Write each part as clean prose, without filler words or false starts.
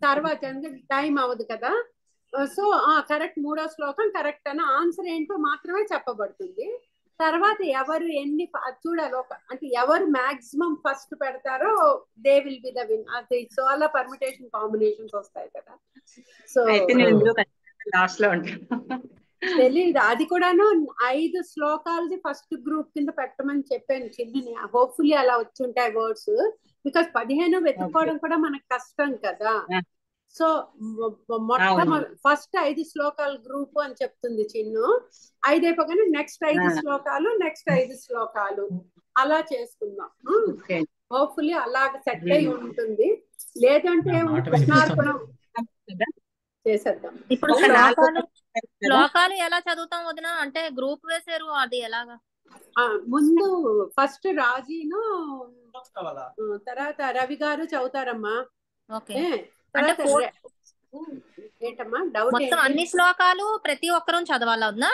తర్వాత టైం అవ్వదు కదా. సో కరెక్ట్ 3వ శ్లోకం కరెక్ట్ అని ఆన్సర్ ఏంటో మాత్రమే చెప్పబడుతుంది. తర్వాత ఎవరు ఎన్ని చూడాలి, అంటే ఎవరు మాక్సిమం ఫస్ట్ పెడతారో they will be the win. అది చాలా పర్మిటేషన్ కాంబినేషన్స్ వస్తాయి కదా. సో లాస్ట్ లో ఉంటాను తెలీదు, అది కూడాను 5 శ్లోకాలది ఫస్ట్ గ్రూప్ కింద పెట్టమని చెప్పాను చిన్ని. హోప్ఫుల్లీ అలా వచ్చి ఉంటాయి వర్డ్స్, బికాస్ 15 వెతుక్కోవడం కూడా మనకు కష్టం కదా. సో ఫస్ట్ 5 శ్లోకాల గ్రూప్ అని చెప్తుంది చిన్ను. 5 అయిపోగానే నెక్స్ట్ 5 శ్లోకాలు, నెక్స్ట్ 5 శ్లోకాలు అలా చేసుకుందాం. హోప్ఫుల్లీ అలాగ సెట్ అయి ఉంటుంది. లేదంటే కృష్ణార్పణం చేసేద్దాం. ఇప్పుడు శ్లోకాలు ఎలా చదువుతాం వదిన? అంటే గ్రూప్ వేసారు, అది ఎలాగా? ముందు ఫస్ట్ రాజీను, తర్వాత రవి గారు చదువుతారమ్మా. ఏంటమ్మా డౌట్? మొత్తం అన్ని శ్లోకాలు ప్రతి ఒక్కరూ చదవాలా వదినా?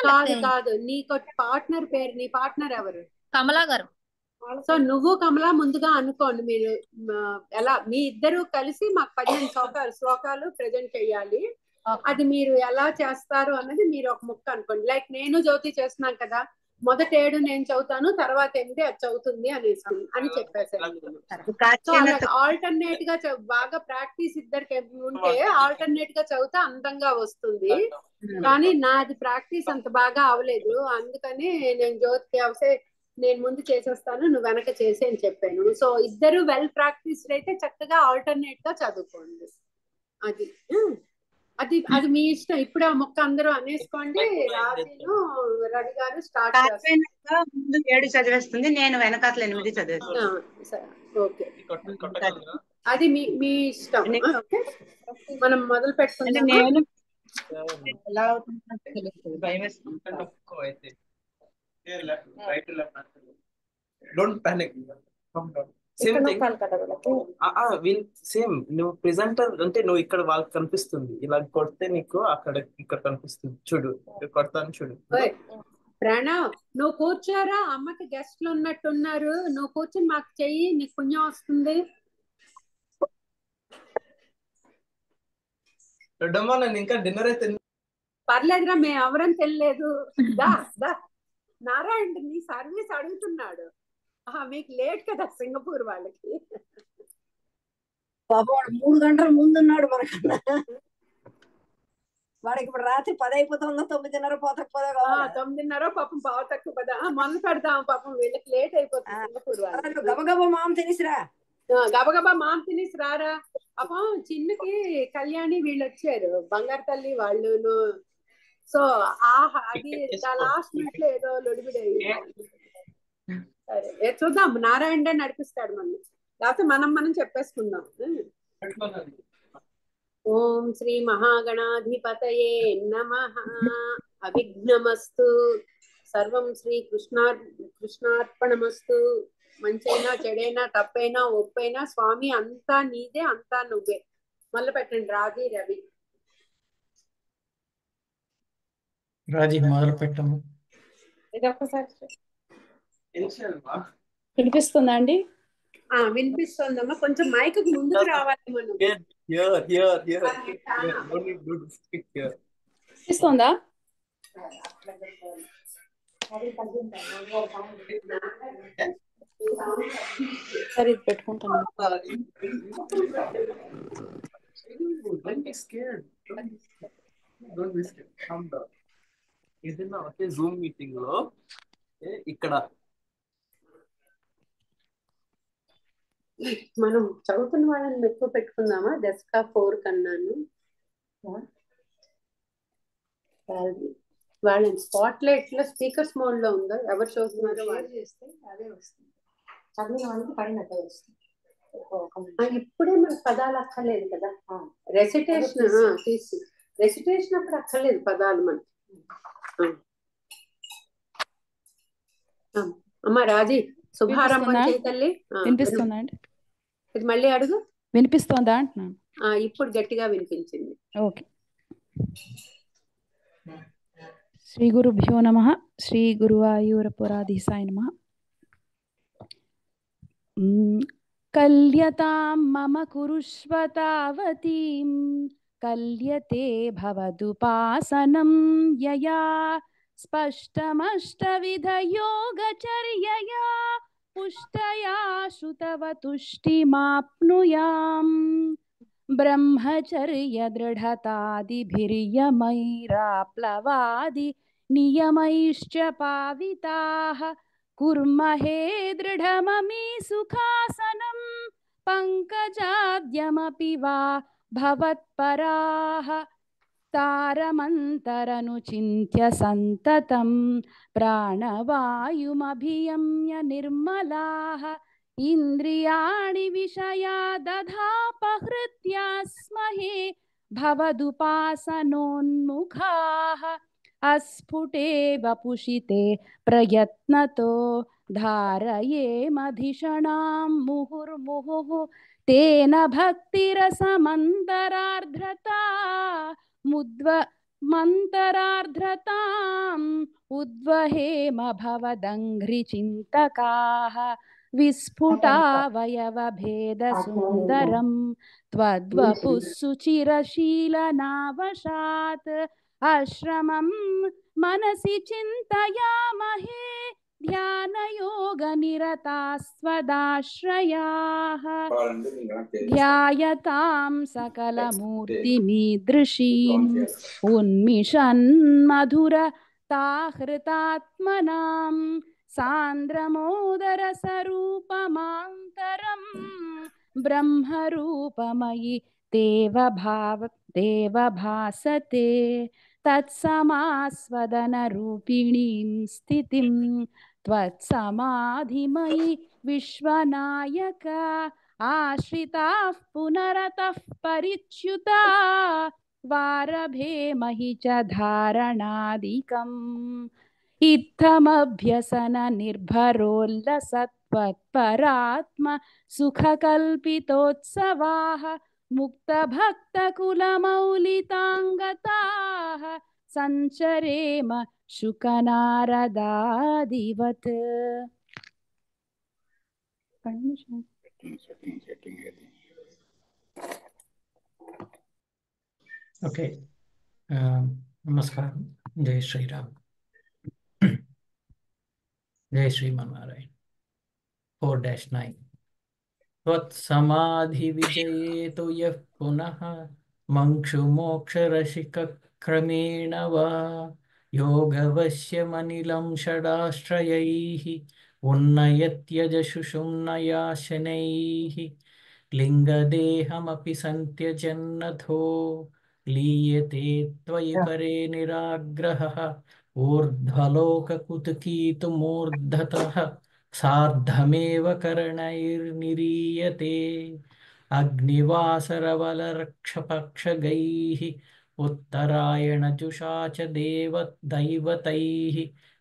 కాదు, నీకు పార్ట్నర్ పేరు, నీ పార్ట్నర్ ఎవరు? కమలా గారు. సో నువ్వు కమలా ముందుగా అనుకోండి, మీరు ఎలా మీ ఇద్దరు కలిసి మాకు 15 శ్లోకాలు ప్రెజెంట్ చేయాలి. అది మీరు ఎలా చేస్తారు అన్నది మీరు ఒక ముక్క అనుకోండి. లైక్ నేను జ్యోతి చేస్తున్నాను కదా, మొదట 7 నేను చదువుతాను, తర్వాత 8 అది చదువుతుంది అని చెప్పేసాను. ఆల్టర్నేట్ గా బాగా ప్రాక్టీస్ ఇద్దరికి ఉంటే ఆల్టర్నేట్ గా చదివితే అందంగా వస్తుంది. కానీ నాది ప్రాక్టీస్ అంత బాగా అవలేదు, అందుకని నేను జ్యోతి అవసే నేను ముందు చేసేస్తాను, నువ్వు వెనక చేసి అని చెప్పాను. సో ఇద్దరు వెల్ ప్రాక్టీస్డ్ అయితే చక్కగా ఆల్టర్నేట్ గా చదువుకోండి. అది అది అది మీ ఇష్టం. ఇప్పుడు ఆ మొక్క అందరూ అనేసుకోండి. రాజీను రవి గారు స్టార్ట్ చేస్తారు. ముందు 7 చదివేస్తుంది, నేను వెనకాతల 8 చదివేస్తాను. ఓకే, అది మీ ఇష్టం. ఓకే, మనం మొదలు పెట్టుకుందాం. నేను ఎలా అవుతుందంటే తెలుస్తుంది, భయం వేస్తుంది. Don't panic. Same thing. Same నువ్వు ప్రెజెంటర్ అంటే నువ్వు ఇక్కడ వాళ్ళకి కనిపిస్తుంది, ఇలా కొడితే నీకు అక్కడ ఇక్కడ కనిపిస్తుంది. చూడు కొడతాను, చూడు. ప్రణవ్ నువ్వు కూర్చోరా, అమ్మకి గెస్ట్లు ఉన్నట్టున్నారు, నువ్వు కూర్చొని మాకు చెయ్యి, నీకు పుణ్యం వస్తుంది. రెడ్డమ్మా నేను ఇంకా డిన్నర్ అయితే పర్లేదురా, మేము ఎవరం తెలియలేదు. నారాయణ నీ సర్వీస్ అడుగుతున్నాడు. మీకు లేట్ కదా సింగపూర్ వాళ్ళకి. పాపం 3 గంటల ముందున్నాడు మనకన్నా. వాడికి ఇప్పుడు రాత్రి 10 అయిపోతుందో 9:30 పోతకపోదా? 9:30 పాపం పావు తక్కువ పదా మొదలు పెడదాం. పాపం వీళ్ళకి లేట్ అయిపోతుంది సింగపూర్ వాళ్ళు. గబగబా మామ తినేసిరా, గబగబా మామ తినేసి రారా. పాపం చిన్నకి కళ్యాణి వీళ్ళు వచ్చారు, బంగారు తల్లి వాళ్ళును. సో అది లాస్ట్ మినిట్ లో ఏదో లొడిబిడి. సరే చూద్దాం, నారాయణ నడిపిస్తాడు మనం, లేకపోతే మనం చెప్పేసుకుందాం. ఓం శ్రీ మహాగణాధిపతయే నమః. అవిఘ్నమస్తు. సర్వం శ్రీ కృష్ణార్పణమస్తు. మంచైనా చెడైనా తప్పైనా ఒప్పైనా స్వామి అంతా నీదే, అంతా నువ్వే. మొదలు పెట్టండి రాజీ రవి. రాజీ మొదలు పెట్టము. ఇది ఒక్కసారి వినిపిస్తుందా అండి? వినిపిస్తుందమ్మా. కొంచెం మైక్ ముందుకు రావాలి మనం. వినిపిస్తుందా? సరే ఇది పెట్టుకుంటాను. ఏదైనా ఒకే జూమ్ మీటింగ్ లో ఇక్కడ మనం చదువుతున్న వాళ్ళని ఎక్కువ పెట్టుకుందామా? డెస్కా 4 కన్నాను వాళ్ళని స్పాట్ లైట్ లో స్పీకర్స్ మోడ్ లో ఉందో ఎవరు చూస్తున్నారో వాళ్ళు చేస్తే అదే వస్తుంది. చదివిన వాళ్ళకి పైన అదే వస్తుంది. ఇప్పుడే మనకు పదాలు అక్కర్లేదు కదా. రెసిటేషన్ అప్పుడు అక్కర్లేదు పదాలు మనకి. అమ్మ రాజీ శుభారంభం చేతల్లి. వినిపిస్తుందా అండి? ఇది మళ్ళీ అడుగు. వినిపిస్తుందా అంటున్నాను. ఇప్పుడు గట్టిగా వినిపించింది. ఓకే. శ్రీ గురుభ్యో నమః. శ్రీ గురువాయూరపురాధీశాయ నమః. कल्यतां मम कुरुष्व तावतीं कल्यते भवदुपासनं यया स्पष्टमष्टविधयोगचर्यया पुष्टया श्रुतवतुष्टिमाप्नुयाम् ब्रह्मचर्यदृढतादिभिर्यमैराप्लवादि नियमैश्च पाविताः कुर्महे दृढममि सुखासनं पङ्कजाद्यमपि वा भवत्पराः तारमन्तरनुचिन्त्य सन्ततं प्राणवायुमभियम्य निर्मलाः इन्द्रियाणि विषयादधापहृत्या स्महे भवदुपासनोन्मुखाः अस्फुटे वपुषिते प्रयत्नतो धारयेमधिषणां मुहुर्मुहुः तेन भक्तिरसमन्तरार्ध्रता मन्तरार्ध्रताम् उद्वहेम भवदङ्घ्रिचिन्तकाः विस्फुटावयवभेदसुन्दरं त्वद्वपुः सुचिरशीलनावशात् आश्रमं मनसि चिन्तयामहे ध्यानयोगनिरतास्त्वदाश्रयाः ध्यायतां सकलमूर्तिमीदृशीम् उन्मिषन्मधुरताहृतात्मनां सान्द्रमोदरसरूपमान्तरं ब्रह्मरूपमयि देव भासते तत्समास्वदनरूपिणीं स्थितिं त्वत्समाधिमयि विश्वनायक आश्रिताः पुनरतः परिच्युता वारभेमहि च धारणादिकम् इत्थमभ्यसननिर्भरोल्लसत्वत्परात्म सुखकल्पितोत्सवाः मुक्तभक्तकुलमौलिताङ्गताः सञ्चरेम शुकनारदादिवत् ఓకే నమస్కారం. జై శ్రీరామ్. జై శ్రీమన్నారాయణ. 4-9 त्वत्समाधिविजयेतु यः पुनः मंक्षुमोक्षरसिकक्रमेण वा योगवश्यमनिलं षडाश्रयैः उन्नयत्यजशुषुम्नयाशनैः लिङ्गदेहमपि सन्त्यजन्नथो लीयते त्वयि परे निराग्रहः ऊर्ध्वलोककुतुकीतुमूर्धतः सार्धमेव करणैर्निरीयते अग्निवासरवलरक्षपक्षगैः उत्तरायणजुषा च दैवतैः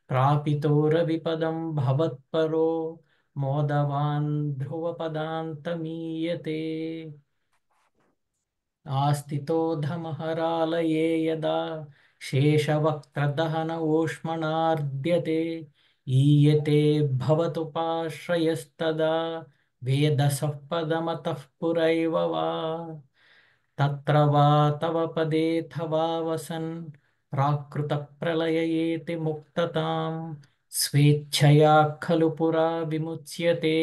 प्रापितोरविपदं भवत्परो मोदवान् ध्रुवपदान्तमीयते आस्थितोधमहरालये यदा शेषवक्त्रदहन ऊष्मणार्द्यते ईयते भवतुपाश्रयस्तदा वेदसः पदमतः पुरैव वा तत्र वा तव पदेऽथवा वसन् प्राकृतप्रलययेति मुक्ततां स्वेच्छया खलु पुरा विमुच्यते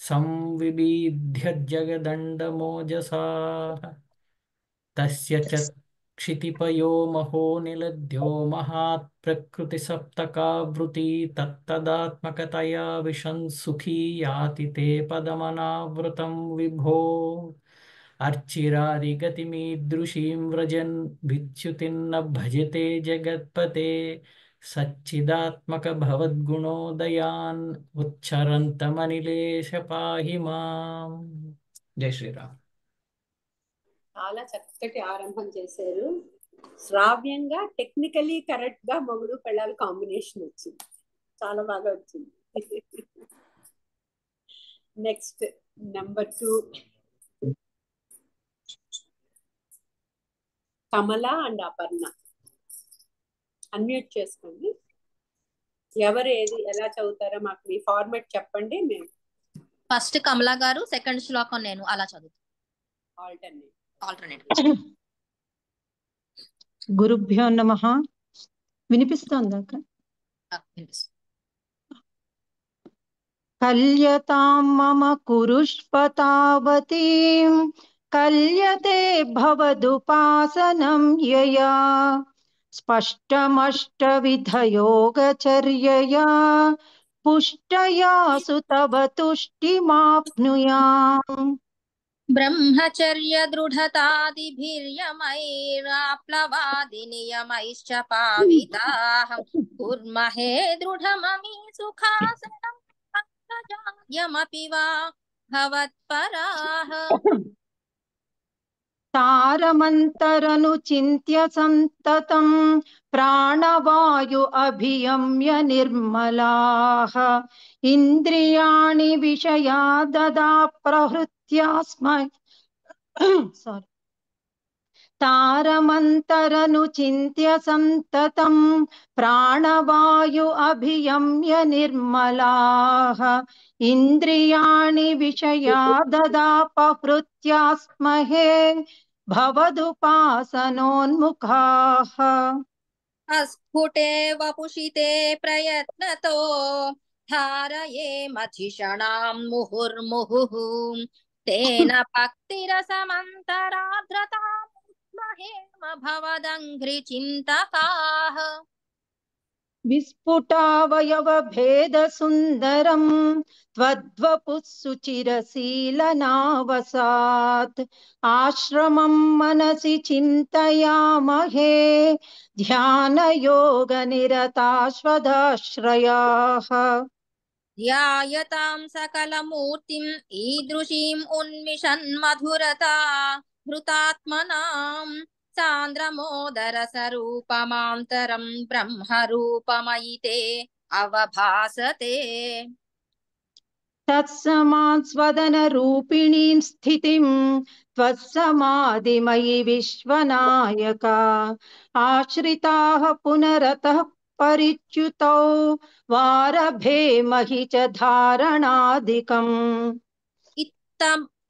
संविबीध्य जगदण्डमोजसा तस्य च क्षितिपयो महो निलद्यो महात्प्रकृतिसप्तकावृत्ति तत्तदात्मकतया विशंसुखी याति ते पदमनावृतं विभो अर्चिरादिगतिमीदृशीं व्रजन् विच्युतिन्न भजते जगत्पते सच्चिदात्मक भवद्गुणोदयान् उच्चरन्तमनिलेश पाहि माम्. जय శ్రీరామ్. చాలా చక్కటి ఆరంభం చేశారు. శ్రావ్యంగా టెక్నికలీ కరెక్ట్ గా మొగుడు పెళ్ళాలి కాంబినేషన్ వచ్చింది. చాలా బాగా వచ్చింది. Next number 2 Kamala and Aparna. Unmute చేసుకోండి. ఎవరు ఏది ఎలా చదువుతారో మాకు మీ ఫార్మాట్ చెప్పండి. మేము ఫస్ట్ కమలా గారు, సెకండ్ శ్లోకం నేను అలా చదువుతాను ఆల్టర్నేట్. గురుభ్యో నమః. వినిపిస్తోందా అక్క? కల్యతాం మమ కురుష్పతావతీం కల్యతే భవదుపాసనం యయా స్పష్టమష్టవిధయోగచర్యయా పుష్టయా సుతవ తుష్టిమాప్నుయాం. బ్రహ్మచర్య దృఢతాదిభిర్యమైరాప్లవాది నియమైశ్చ పావితాః కుర్మహే దృఢమమి సుఖాసనం పంకజాద్యమపి వా భవత్పరాః. తారమంతరను చింత్య సంతతం ప్రాణవాయు అభియమ్య నిర్మలాః ఇంద్రియాణి విషయా దదా ప్రహృత్యాస్మై సారీ తారమంతరను చింత్య సంతతం ప్రాణవాయు అభియమ్య నిర్మలాః ఇంద్రియాణి విషయా దదాపహృత్యాస్మహే భవదుపాసనోన్ముఖాః. అస్ఫుటే వపుషితే ప్రయత్నతో ధారయే మధిషణాం ముహుర్ముహుః తేన భక్తిరసమంతరార్ద్రతామహేమ భవదంఘ్రి చింతకాః. విస్ఫుటావయవభేద సుందరం త్వద్వపుః సుచిరశీలనావసాత్ ఆశ్రమం మనసి చింతయామహే ధ్యానయోగ నిరతాశ్వదాశ్రయాః. ధ్యాయతాం సకలమూర్తిం ఈదృశీం ఉన్మిషన్మధురతా హృతాత్మనాం సాంద్రమోదరసరూపమాంతరం బ్రహ్మరూపమయితే అవభాసతే. తత్సమాస్వదన రూపిణీం స్థితిం త్వత్సమాధిమయి విశ్వనాయక ఆశ్రితాః పునరతః పరిచ్యుతౌ వారభేమహి చ ధారణాదికం.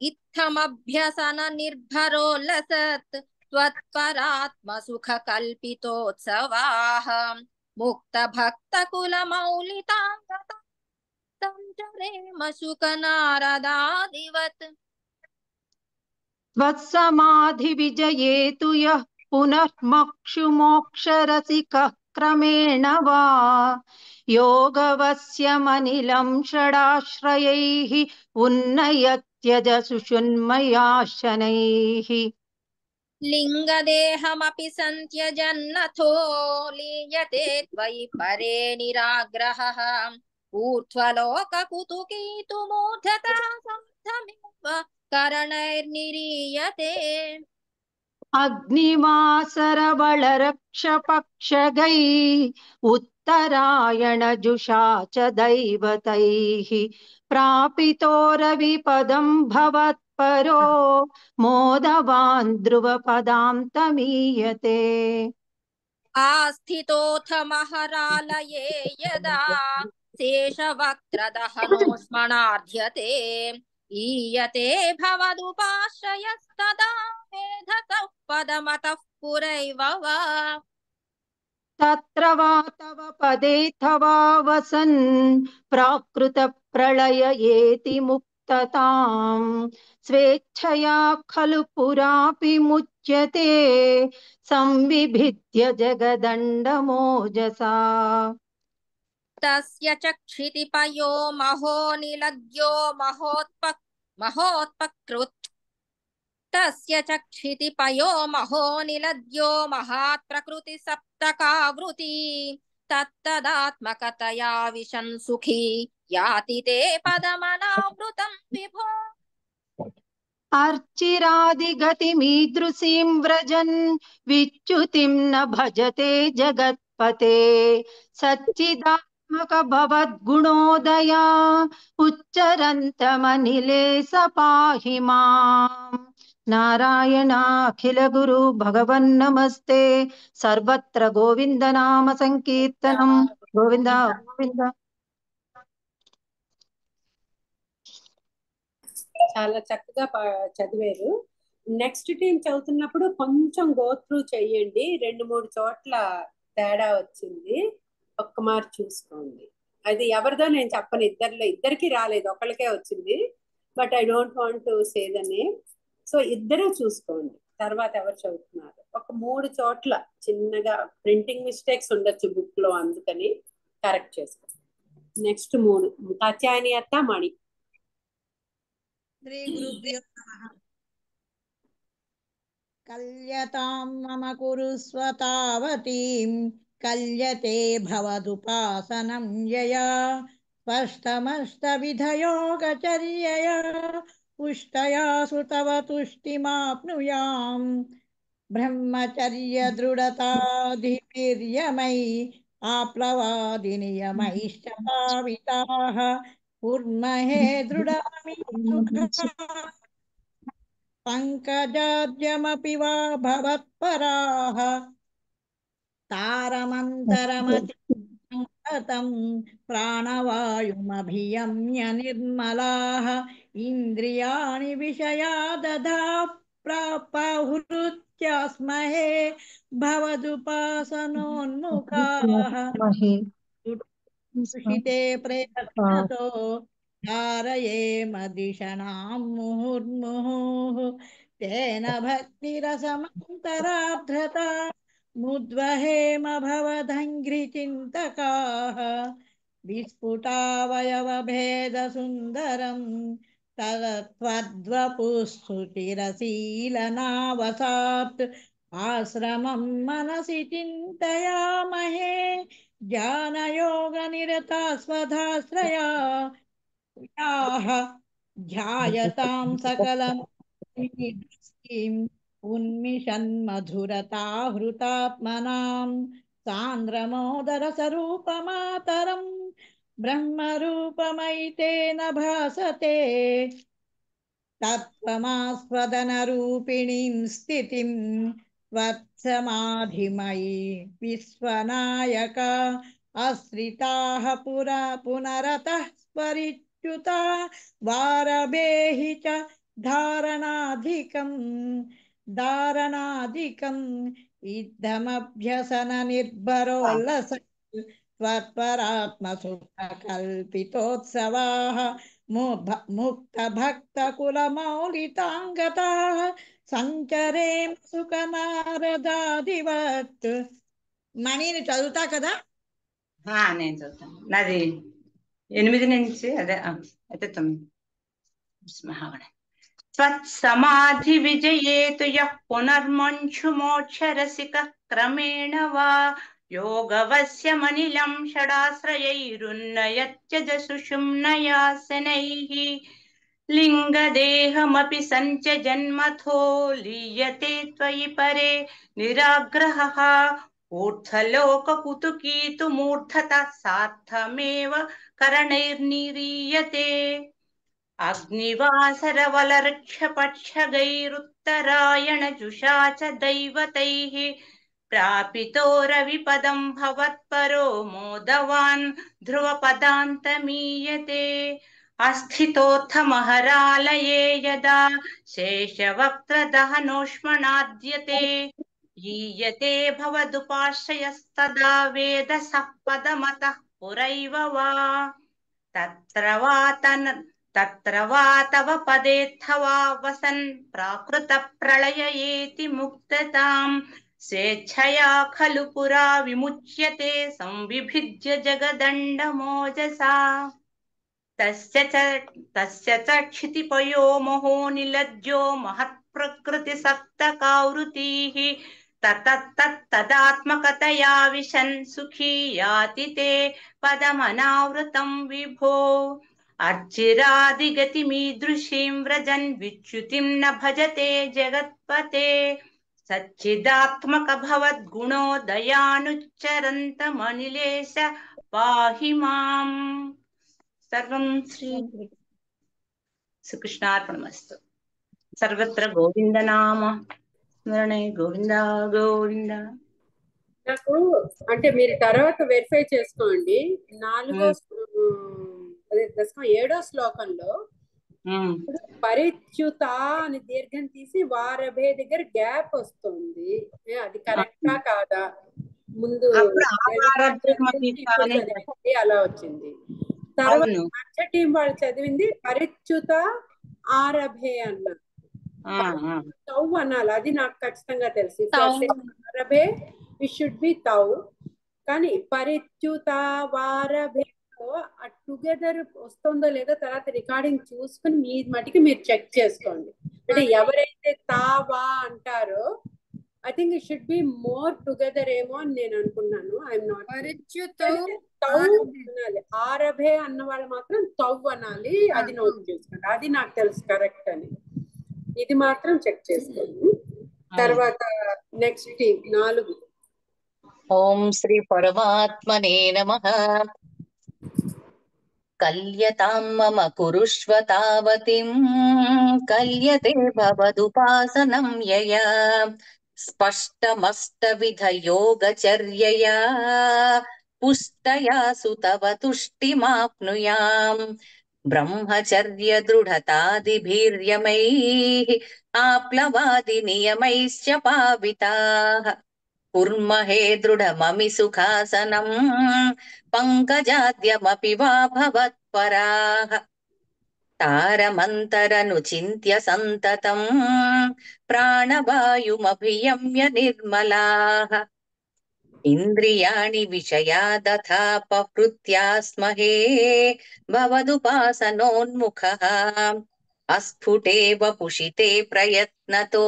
ఇత్తమభ్యసన నిర్భరోల్లసత్ త్వత్పరాత్మ సుఖ కల్పితోత్సవాః ముక్త భక్త కుల మౌలితాంగత సంచరేమ శుక నారదాదివత్. త్వత్సమాధి విజయేతు యః పునఃమక్షుమోక్షరసికః క్రమేణ వా యోగవస్యమనిలం షడాశ్రయైః ఉన్నయత్యజ సుషున్మయాశనైః. లింగదేహమపి సంత్యజన్నథో లీయతే త్వయి పరే నిరాగ్రహః ఊర్ధ్వలోకకుతుకీతుమూర్ధతా సమర్థమివ కరణైర్నిరీయతే. అగ్నిమాసరబళరక్షపక్షగై ఉత్తరాయణ జుషా చ దైవతైః ప్రాపితోరవిపదం భవత్పరో మోదవాన్ ధ్రువపదాం తమీయతే. ఆస్థితోऽథ మహరాలయే యదా శేషవక్త్రదహనోస్మనార్ధ్యతే ఈయతే భవదుపాశ్రయస్తదా మేధసః పదమతః పురైవ వా. తత్ర వా తవ పదే తవా వసన్ ప్రాకృత ప్రళయ ఏతి ముక్తతాం స్వేచ్ఛయా ఖలు పురాపి ముచ్యతే సంవిభిద్య జగదండమోజసా. తస్య చక్షితిపయో మహో నిలద్యో మహోత్పకృత్ తస్య చక్షితిపయో మహో నిలద్యో మహాత్ ప్రకృతి సప్తకావృతి తత్తదాత్మకతయా విశన్ సుఖీ యాతి తే పదమనావృతం విభో. అర్చిరాదిగతిమీదృశీం వ్రజన్ విచ్యుతిం న భజతే జగత్పతే సచ్చిదాత్మక భవద్గుణోదయా ఉచ్చరంతమనిలే స పాహి మాం. నారాయణాఖిల గురు భగవన్ నమస్తే. సర్వత్ర గోవింద నామ సంకీర్తనం. గోవింద గోవింద. చాలా చక్కగా చదివారు. నెక్స్ట్ టీం చదువుతున్నప్పుడు కొంచెం గో త్రూ చెయ్యండి. 2-3 చోట్ల తేడా వచ్చింది, ఒక్క మారు చూసుకోండి. అది ఎవరిదో నేను చెప్పను, ఇద్దరికి రాలేదు, ఒకళ్ళకే వచ్చింది. But I don't want to say the name. So ఇద్దరు చూసుకోండి తర్వాత ఎవరు చదువుతున్నారు. ఒక 3 చోట్ల చిన్నగా ప్రింటింగ్ మిస్టేక్స్ ఉండొచ్చు బుక్ లో, అందుకని కరెక్ట్ చేసుకోండి. నెక్స్ట్ 3 కాత్యాయని అత్త, మణి. శ్రీ గురుభ్యో నమః. కల్యతాం మమ కురుస్వ తావతీం కల్యతే భవదుపాసనం యయా స్పష్టమష్టవిధయోగచర్యయా పుష్టయా సుతవ తుష్టిమాప్నుయాం బ్రహ్మచర్య దృఢతాధిపీర్యమై ఆప్లవాదినియమైశ్చ పావితాః కుర్మహే దృఢామి పంకజాద్యమపి వా భవత్పరాః తారమంతరమతిం ప్రాణవాయుమభియమ్య నిర్మలాః ఇంద్రియాణి విషయాదధా ప్రాపహృత్యాస్మహే భవదుపాసనోన్ముఖాః సుషితే ప్రయత్నతో ధారయేమ దిశనాం ముహుర్ముహుః తేన భక్తిరసమంతరార్ధ్రతా ముద్వహేమ భవదంఘ్రిచింతకాః విస్ఫుటావయవభేదసుందరం తదత్వద్వపుఃస్తుతిరశీలనావసాత్ ఆశ్రమం మనసి చింతయామహే జ్ఞానయోగనిరతా స్వధాశ్రయా ధ్యాయతాం సకలమునిదృష్టిం ఉన్మిషన్మధురతాహృతాత్మనాం సాంద్రమోదరసరూపమాతరం బ్రహ్మరూపమైతేన భాసతే తత్వమాస్వదనరూపిణీం స్థితిం వత్సమాధిమయీ విశ్వనాయక ఆశ్రితాః పునరతః స్మరిచ్యుతా వారభేహి చ ధారణాధికం ఇద్దమభ్యసన నిర్భరోల్లస త్వత్పరాత్మసుఖకల్పితోత్సవాః ముక్తభక్తకులమౌలితాంగతాః సంచరేం సుఖనారదాదివత్. మణిని చదువుతా కదా? నేను చదువుతాను. నాది 8 నుంచి అదే అయితే 9. మహాగణ త్వత్సమాధి విజయేతు యః పునర్మంచుమోక్షరసికః క్రమేణ వా యోగవస్య మనిలం షడాశ్రయైరున్నయత్యజ సుషుమ్నయాసనైః లింగదేహమపి సంచ జన్మథో లీయతే త్వయి పరే నిరాగ్రహః ఊర్ధ్వలోకకుతుకీతు మూర్ధత సార్థమేవ కరణైర్నిరీయతే అగ్నివాసరవలర్క్షపక్షగైరుత్తరాయణ జుషాచ దైవతైః ప్రాపితో రవిపదం భవత్పరో మోదవాన్ ధ్రువపదాంతమీయతే అస్థితోత్థమహరాలయే యదా శేషవక్త్రదహనోష్మణాద్యతే ఈయతే భవదుపాశ్రయస్తదా వేదసః పదమతః పురైవ వా తత్ర వా తవ పదేత్థవా వసన్ ప్రాకృత ప్రళయయేతి ముక్తతాం స్వేచ్ఛయా ఖలు పురా విముచ్యతే సంవిభిజ్య జగదండమోజసా తస్య చ క్షితిపయో మహో నిలజ్జో మహత్ప్రకృతి సప్తకావృతీః తదాత్మకతయా విశన్ సుఖీ యాతి తే పదమనావృతం విభో అర్చిరాదిగతిమీదృశీం వ్రజన్ విచ్యుతిం న భజతే జగత్పతే సచ్చిదాత్మక భవద్గుణో దయానుచ్చరంతమనిలేశ పాహి మాం. సర్వం శ్రీ శ్రీకృష్ణార్పణమస్తు. సర్వత్ర గోవిందనామ స్మరణే గోవింద గోవింద. నాకు అంటే మీరు తర్వాత వెరిఫై చేసుకోండి. 7వ శ్లోకంలో ఉమ్, పరిచ్యుత అని దీర్ఘం తీసి వారభే దగ్గర గ్యాప్ వస్తుంది. అది కరెక్టా కాదా? ముందు అప్పుడు చదివింది, ఇప్పుడు చదివింది అలా వచ్చింది. తర్వాత అవును. మధ్య టీం వాళ్ళు చదివింది పరిచ్యుత ఆరభే అన్నారు. తౌ అనాలి, అది నాకు ఖచ్చితంగా తెలుసు. ఆరభే ఇట్ షుడ్ బి తౌ. కానీ పరిచ్యుత వారభే టుగెదర్ వస్తుందో లేదో తర్వాత రికార్డింగ్ చూసుకుని మీ మటుకి మీరు చెక్ చేసుకోండి. అంటే ఎవరైతే తావా అంటారో I think it should be more together ఏమో అని నేను అనుకున్నాను. ఐఎమ్ నాట్ తౌ అనాలి. ఆరభే అన్న వాళ్ళు మాత్రం తౌ అనాలి. అది నోట్ చేసుకోండి, అది నాకు తెలుసు కరెక్ట్ అని. ఇది మాత్రం చెక్ చేసుకోండి. తర్వాత నెక్స్ట్ 4. ఓం శ్రీ పరమాత్మనే నమః. కల్యతాం మమ కురుష్వ తావతిం కల్యతే భవదుపాసనం యయా స్పష్టమష్టవిధ యోగచర్యయా పుష్టయా సుతవ తుష్టిమాప్నుయాం బ్రహ్మచర్య దృఢతాదిభిర్యమైః ఆప్లవాది నియమైశ్చ పావితాః కుర్మహే దృఢమమి సుఖాసనం పంకజాద్యమపి వా భవత్పరాః తారమంతరనుచింత్య సంతతం ప్రాణవాయుమభియమ్య నిర్మలాః ఇంద్రియాణి విషయాదథాపహృత్యాస్మహే భవదుపాసనోన్ముఖః అస్ఫుటే వపుషితే ప్రయత్నతో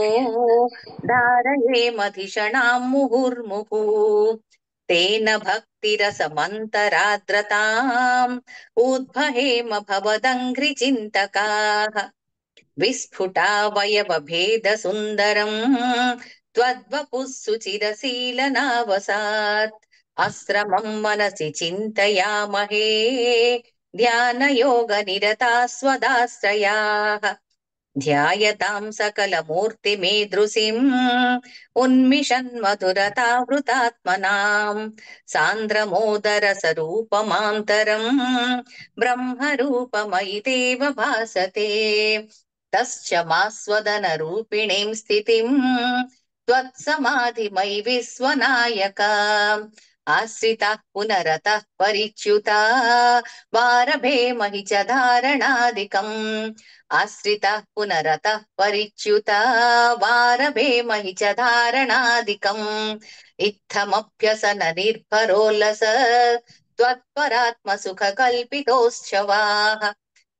ధారయేమధిషణాం ముహుర్ముహు తేన భక్తిరసమంతరాద్రతాం ఉద్భహేమ భవదంఘ్రిచింతకాః విస్ఫుటావయవభేద సుందరం త్వద్వపుః సుచిరశీలనావసాత్ అశ్రమం మనసి చింతయామహే ధ్యానయోగ నిరతాస్వదాశ్రయాః ధ్యాయతాం సకలమూర్తిమీదృశిం ఉన్మిషన్మధురతావృతాత్మనాం సాంద్రమోదరసరూపమాంతరం బ్రహ్మరూపమయితేవ భాసతే తస్య రూపిణీం స్థితిం త్వత్సమాధిమయి విశ్వనాయక ఆశ్రితః పునరతః పరిచ్యుతా వారభే మహి చ ధారణాదికం ఆశ్రితః పునరతః పరిచ్యుతా వారభే మహి చ ధారణాదికం ఇత్తమభ్యసన నిర్భరోల్లస త్వత్పరాత్మ సుఖ కల్పితోత్సవాః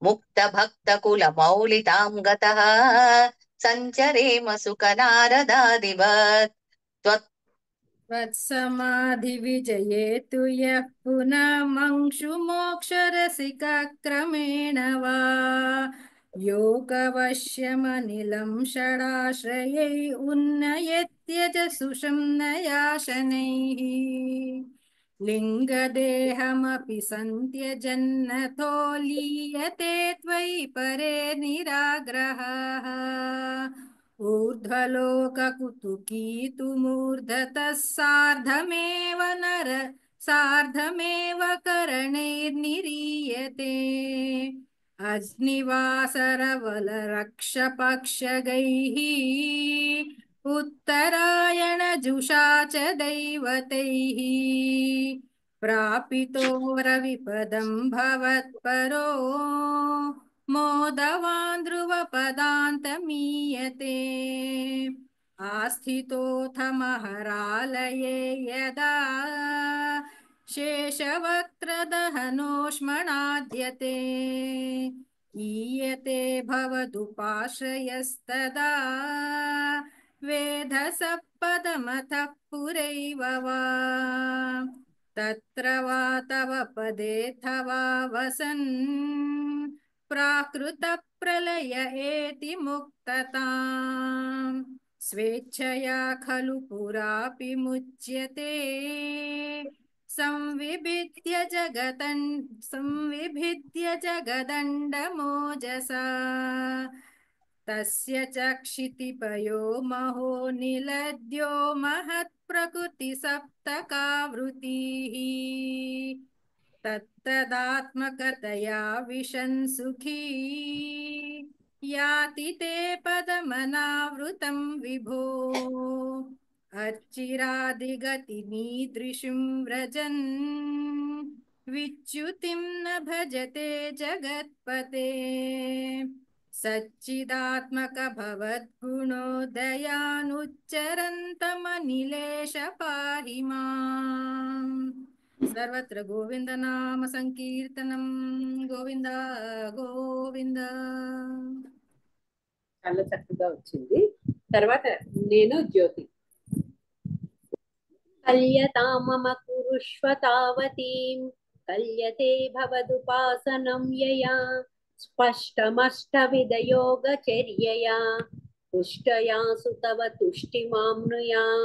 ముక్త భక్త కుల మౌలితాం గతః సంచరేమ సుఖ నారదాదివత్ వత్సమాధి విజయేతు యః పునఃమంక్షు మోక్షరసిక క్రమేణ వా యోగవశ్యమనిలం షడాశ్రయై ఉన్నయత్యజ సుషుమ్నయాశనైః లింగదేహమపి సంత్యజన్నతో లీయతే త్వయి పరే నిరాగ్రహః ఊర్ధ్వలోకకుతుకీతుమూర్ధతः సార్ధమేవ కరణైర్నిరీయతే అగ్నివాసరవలరక్షపక్షగైః ఉత్తరాయణజుషా చ దైవతైః ప్రాపితో రవిపదం భవత్పరో మోదవాన్ ధ్రువపదాంతమీయతే ఆస్థితోऽथ మహరాలయే యదా శేషవక్త్రదహనోష్మణాద్యతే ఈయతే భవదుపాశ్రయస్తదా వేధసపదమథః పురైవ వా తత్ర వా తవ పదేऽథవా వసన్ ప్రాకృత ప్రళయ ఏతి ముక్తతాం స్వేచ్ఛయా ఖలు పురాపి ముచ్యతే సంవిభిద్య జగదండమోజసా తస్య చ క్షితిపయో మహో నిలద్యో మహత్ ప్రకృతి సప్తకావృతిః तत्तदात्मकतया विशन् सुखी याति ते पदमनावृतं विभो अर्चिरादिगतिमीदृशीं व्रजन् विच्युतिं न भजते जगत्पते सच्चिदात्मक भवद्गुणोदयानुच्चरन्तमनिलेश पाहि माम् सर्वत्र गोविंद नाम संकीर्तनम गोविंद गोविंद చాలా చక్కగా వచ్చింది. తర్వాత నేను జ్యోతి. కల్యతామమ కురుష్వ తావతీం కల్యతే భవదుపాసనం యయా స్పష్టమష్టవిదయోగచర్యయా పుష్టయాసు తవ తుష్టిమాప్నుయాం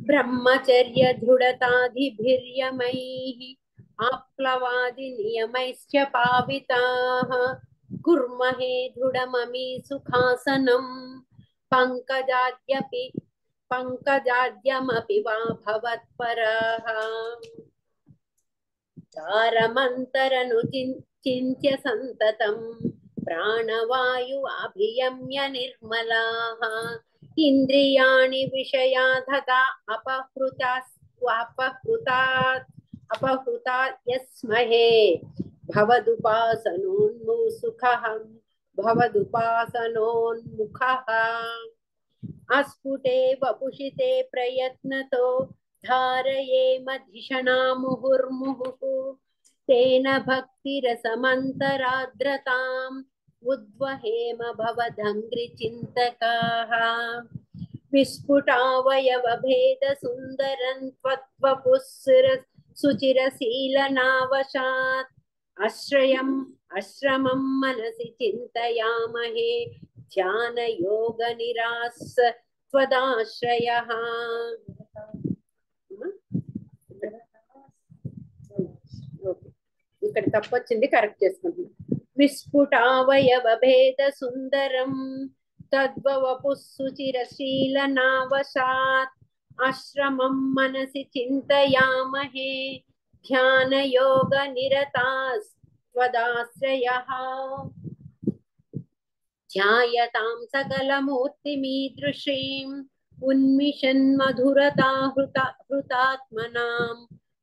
బ్రహ్మచర్య దృఢతాధిభిర్యమైః ఆప్లవాది నియమైశ్చ పావితాః కుర్మహే దృఢమమి సుఖాసనం పంకజాద్యమపి వా భవత్పరాః చారమంతరను చింత్య సంతతం ప్రాణవాయు అభియమ్య నిర్మలాః ఇంద్రియాణి విషయాధతా అపహృతాత్ యస్మహే భవదుపాసనోన్ముఖః అస్ఫుటే వపుషితే ప్రయత్నతో ధారయేమధిషణా ముహుర్ముహుః తేన భక్తిరసమంతరాద్రతాం ఉద్వహేమ భవదంగ్రి చింతకాః విస్ఫుటావయవభేద సుందరం త్వద్వపుః సుచిరశీలనావశాత్ అశ్రమం మనసి చింతయామహే ధ్యానయోగ నిరాస్ త్వదాశ్రయః. ఇక్కడ తప్పొచ్చింది, కరెక్ట్ చేసుకుంటున్నాం. విస్ఫుటావయవభేద సుందరం తద్వపుః సుచిరశీలనావశాత్ ఆశ్రమం మనసి చింతయామహే ధ్యానయోగ నిరతాస్త్వదాశ్రయః. ధ్యాయతాం సకలమూర్తిమీదృశీం ఉన్మిషన్మధురతాహృతాత్మనాం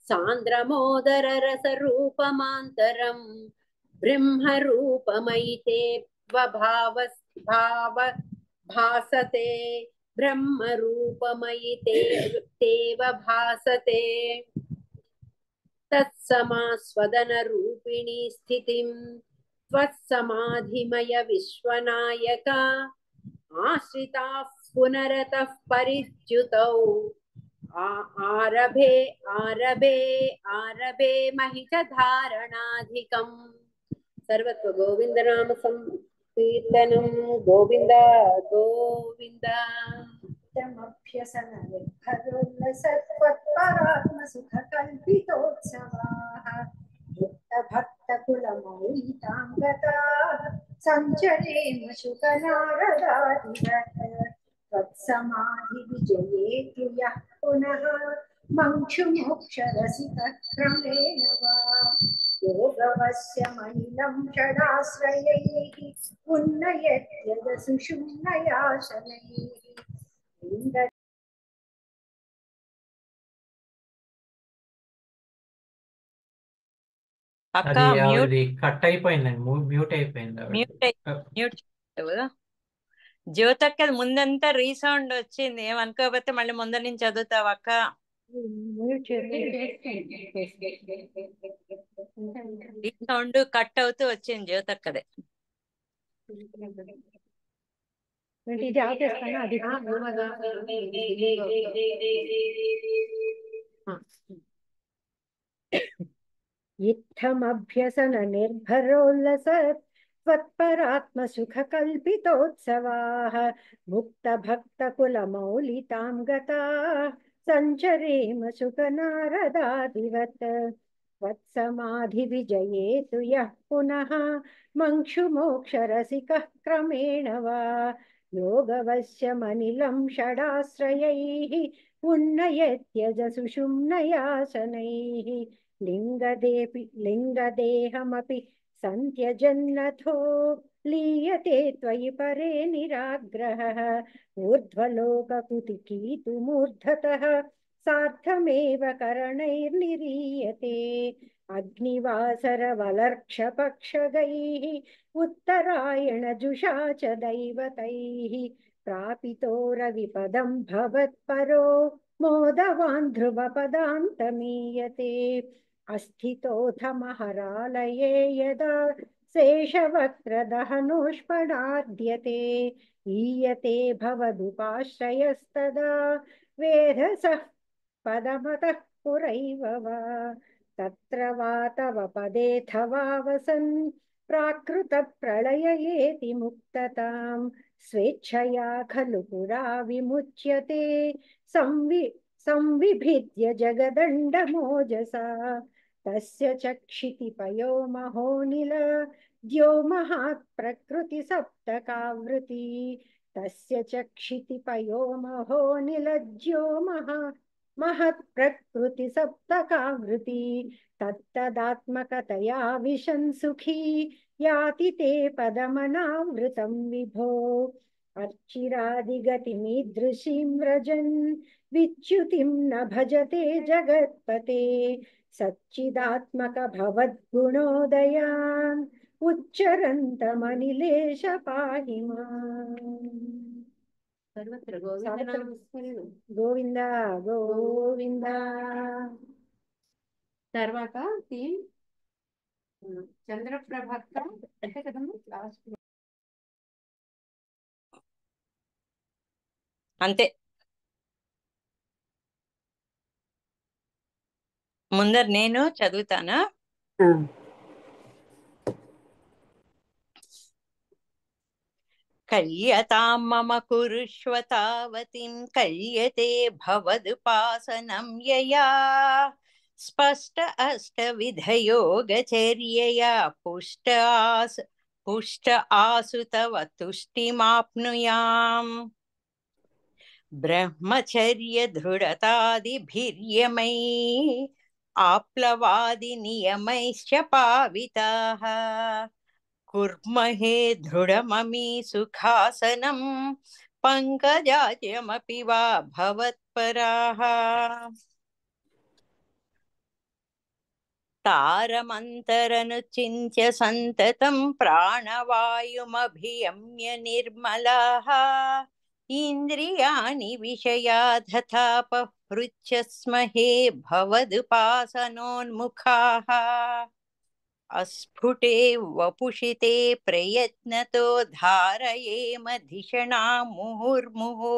సాంద్రమోదరరసరూపమాంతరం బ్రహ్మరూపమయితే భాసతే బ్రహ్మరూపమయితేవ భాసతే తత్సమాస్వదన రూపిణీ స్థితిం త్వత్సమాధిమయ విశ్వనాయక ఆశ్రితాః పునరతః పరిచ్యుతౌ ఆరభే మహిత ధారణాధికం. సర్వత్వ గోవిందనామ సంకీర్తనం. గోవింద గోవింద. అభ్యసన నిర్భరోల్లసత్వత్పరాత్మ సుఖ కల్పితోత్సవాః ముక్త భక్త కులమౌళితాంగతాః సంచరేమ శుకనారదాదివత్ తత్సమాధి విజయేతు యః పునః మంక్షుమోక్షరసిక క్రమేణ వా యోగవస్య మహిళం షడాశ్రయైః ఉన్నయత్యదసు శూన్యయాశనైః. అక్క అది మ్యూట్ ఆవిడది కట్ అయిపోయిందండి, మ్యూట్ అయిపోయింది ఆవిడ. మ్యూట్ కదా జ్యోతక్క ముందంతా రీసౌండ్ వచ్చింది, ఏమనుకోకపోతే మళ్ళీ ముందు నుంచి చదువుతావు అక్క. రీసౌండ్ కట్ అవుతూ వచ్చింది జ్యోతక్కదే. ఇది ఆపేస్తాను. అది ఇత్తమభ్యసన నిర్భరోల్లసత్ त्वत्परात्म सुख कल्पितोत्सवाः मुक्त भक्त कुल मौलितां गताः संचरेम सुख नारदादिवत् त्वत्समाधि विजयेतु यः पुनः मंक्षु मोक्ष रसिकः क्रमेण वा योगवश्यमनिलं षडाश्रयैः उन्नयत्यज सुषुम्नयासनैः लिङ्गदेहमपि सन्त्यजन्नथो लीयते त्वयि परे निराग्रहः ऊर्ध्वलोककुतिकीतुमूर्धतः सार्थमेव करणैर्निरीयते अग्निवासरवलर्क्षपक्षगैः उत्तरायणजुषा च दैवतैः प्रापितो रविपदं भवत्परो मोदवान् ध्रुवपदान्तमीयते अस्थितोऽथ महरालये यदा शेषवक्त्रदहनोष्पणाद्यते ईयते भवदुपाश्रयस्तदा वेधसः पदमतः पुरैव वा तत्र वा तव पदेऽथवा वसन् प्राकृतप्रलययेति मुक्ततां स्वेच्छया खलु पुरा विमुच्यते संविभिद्य जगदण्डमोजसा तस्य चक्षितिपयो महोनिल द्यो महात् प्रकृतिसप्तकावृति तस्य चक्षितिपयो महोनिलज्यो महत् प्रकृतिसप्तकावृति तत्तदात्मकतया विशन् सुखी याति ते पदमनावृतं विभो अर्चिरादिगतिमीदृशीं व्रजन् विच्युतिं न भजते जगत्पते सच्चिदात्मक भवद्गुणोदयान् उच्चरन्तमनिलेश पाहि माम् सर्वत्र గోవిందనామస్మరణ గోవింద గోవింద తర్వాత థీమ్ చంద్రప్రభక్క అంటే కదమ్మా లాస్ట్ అంతే. ముందర నేను చదువుతానా? కళ్యతాం మమ కురుష్వ తావతిం కళ్యతే భవదుపాసనం యయా స్పష్ట అష్టవిధయోగచర్యయా పుష్ట ఆసు తవ తుష్టిమాప్నుయాం బ్రహ్మచర్య దృఢతాదిభిర్యమై ఆప్లవాది నియమైశ్చ పావితాః కుర్మహే దృఢమమీ సుఖాసనం పంకజాజ్యమపి వా భవత్పరాః తారమంతరనుచింత్య సంతతం ప్రాణవాయుమభియమ్య నిర్మలాః ఇంద్రియాణి విషయా తథాపహృచ్యస్మహే భవదుపాసనోన్ముఖాః అస్ఫుటే వపుషితే ప్రయత్నతో ధారయేమ ధిషణా ముహుర్ముహు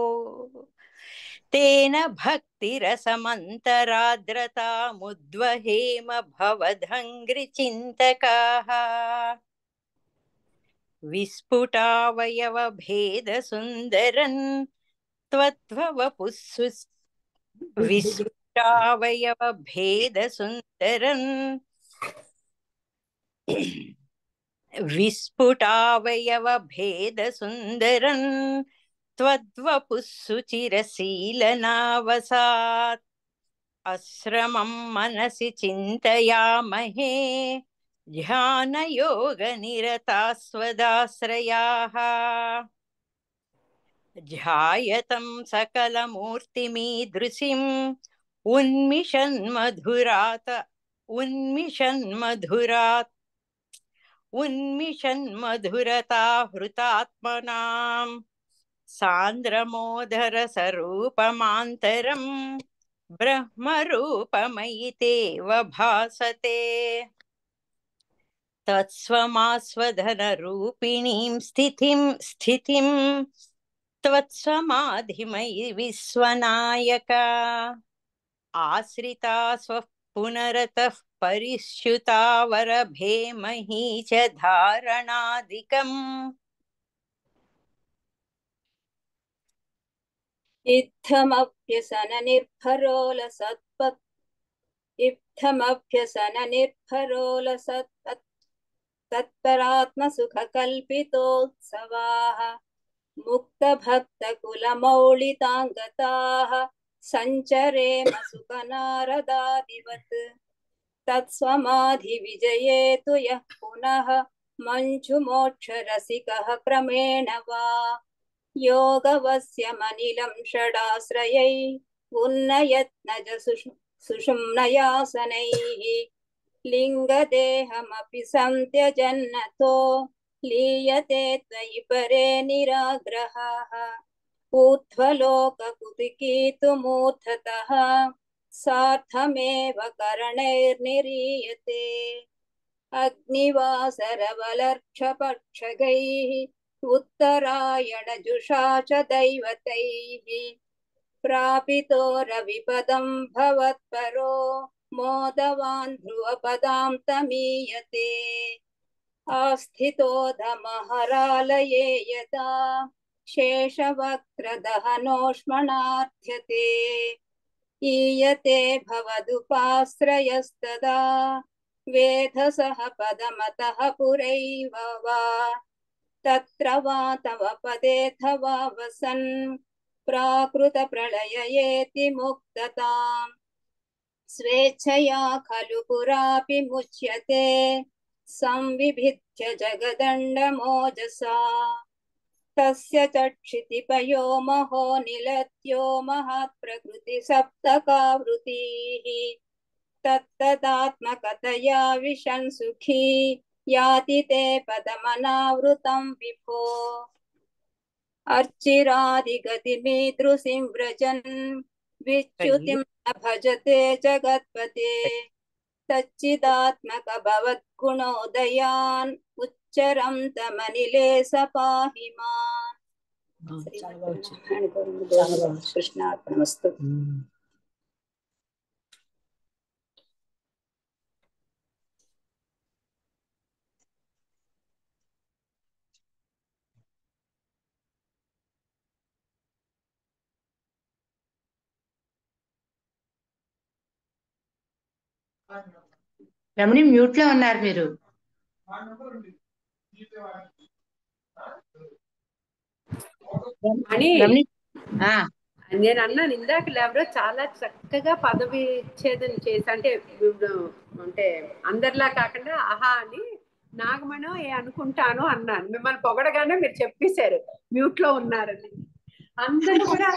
తేన భక్తిరసమంతరాద్రతాముద్వహేమ భవదంఘ్రిచింతకాః విస్ఫుటావయవభేదసుందరన్ విస్ఫుటావయవభేదసుందరన్ త్వద్వపుస్సుచిరశీలనావసాత్ అశ్రమం మనసి చింతయామహే ధ్యానయోగనిరతాస్వదాశ్రయాః ధ్యాయతం సకలమూర్తిమీదృశిం ఉన్మిషన్మధురతాహృతాత్మనాం సాంద్రమోదరసరూపమాంతరం బ్రహ్మరూపమయి తేవ భాసతే తత్స్వమాస్వధనరూపిణీం స్థితిం త్వత్సమాధిమయి విశ్వనాయక ఆశ్రితా స్వః పునరతః పరిశ్యుతావరభేమహీ చ ధారణాదికం తత్పరాత్మసుఖకల్పితోత్సవాః मुक्तभक्तकुलमौलिताङ्गताः सञ्चरेम सुखनारदादिवत् तत्स्वमाधिविजये तु यः पुनः मञ्चुमोक्षरसिकः क्रमेण वा योगवस्यमनिलं षडाश्रयै उन्नयत्नज सुषुम्नयासनैः लिङ्गदेहमपि सन्त्यजन्नतो लीयते त्वयि परे निराग्रहः ऊर्ध्वलोककुतिकीतुमूर्धतः सार्थमेव करणैर्निरीयते अग्निवासरवलर्क्षपक्षगैः उत्तरायणजुषा च दैवतैः प्रापितो रविपदं भवत्परो मोदवान् ध्रुवपदां तमीयते आस्थितोऽधमहरालये यदा शेषवक्त्रदहनोष्मणार्थ्यते ईयते भवदुपाश्रयस्तदा वेधसः पदमतः पुरैव वा तत्र वा तव पदेऽथवा वसन् प्राकृतप्रलययेति मुक्तताम् स्वेच्छया खलु पुरापि मुच्यते संविभित्य जगदण्डमोजसा तस्य चक्षितिपयो महो निलत्यो महत्प्रकृतिसप्तकावृतिः तत्तदात्मकतया विशन् सुखी याति ते पदमनावृतं विभो अर्चिरादिगतिमीदृशीं व्रजन् विच्युतिं न भजते जगत्पते सच्चिदात्मक भवद्गुणोदयान् उच्चरं तमनिले स पाहि माम् कृष्णार्पणमस्तु రమణి మ్యూట్ లో ఉన్నారు మీరు. అని రమణి నేను అన్నాను ఇందాక ఎవరో చాలా చక్కగా పదవి విచ్ఛేదం చేసి అంటే అందరిలా కాకుండా ఆహా అని నాగమనో అనుకుంటాను అన్నాను. మిమ్మల్ని పొగడగానే మీరు చెప్పేశారు మ్యూట్ లో ఉన్నారని. అందరూ కూడా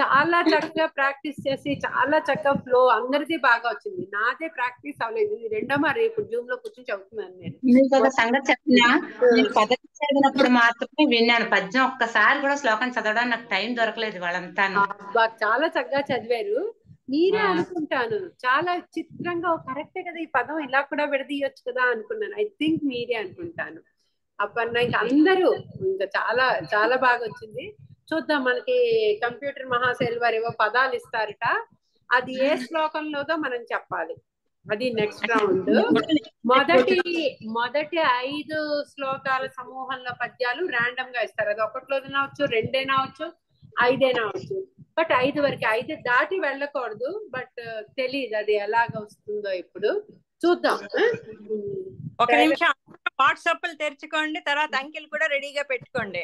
చాలా చక్కగా ప్రాక్టీస్ చేసి చాలా చక్కగా ఫ్లో అందరిది బాగా వచ్చింది. నాదే ప్రాక్టీస్ అవ్వలేదు. ఇది రెండో మరి రేపు జూమ్ లో కూర్చొని చదువుతున్నాను నేను. మీకు ఒక సంగతి చెప్పినా, నేను పదవి చదివినప్పుడు మాత్రమే విన్నాను పద్యం. ఒక్కసారి కూడా శ్లోకం చదవడానికి నాకు టైం దొరకలేదు. వాళ్ళంతా చాలా చక్కగా చదివారు. మీరే అనుకుంటాను చాలా చిత్రంగా కరెక్టే కదా ఈ పదం ఇలా కూడా విడదీయొచ్చు కదా అనుకున్నాను. ఐ థింక్ మీరే అనుకుంటాను. అప్పన్న ఇంకా అందరూ ఇంకా చాలా చాలా బాగా వచ్చింది. చూద్దాం, మనకి కంప్యూటర్ మహాశైల్ వారు ఏవో పదాలు ఇస్తారట. అది ఏ శ్లోకంలోదో మనం చెప్పాలి. అది నెక్స్ట్ రౌండ్. మొదటి 5 శ్లోకాల సమూహంలో పద్యాలు ర్యాండమ్ గా ఇస్తారు. అది ఒకటిలోదైనా అవచ్చు, రెండైనా అవచ్చు, 5 అవచ్చు. బట్ 5 వరకు 5 దాటి వెళ్ళకూడదు. బట్ తెలియదు అది ఎలాగ వస్తుందో. ఇప్పుడు చూద్దాం. ఒక నిమిషం వాట్సాప్ తెరుచుకోండి, తర్వాత అంకెలు కూడా రెడీగా పెట్టుకోండి.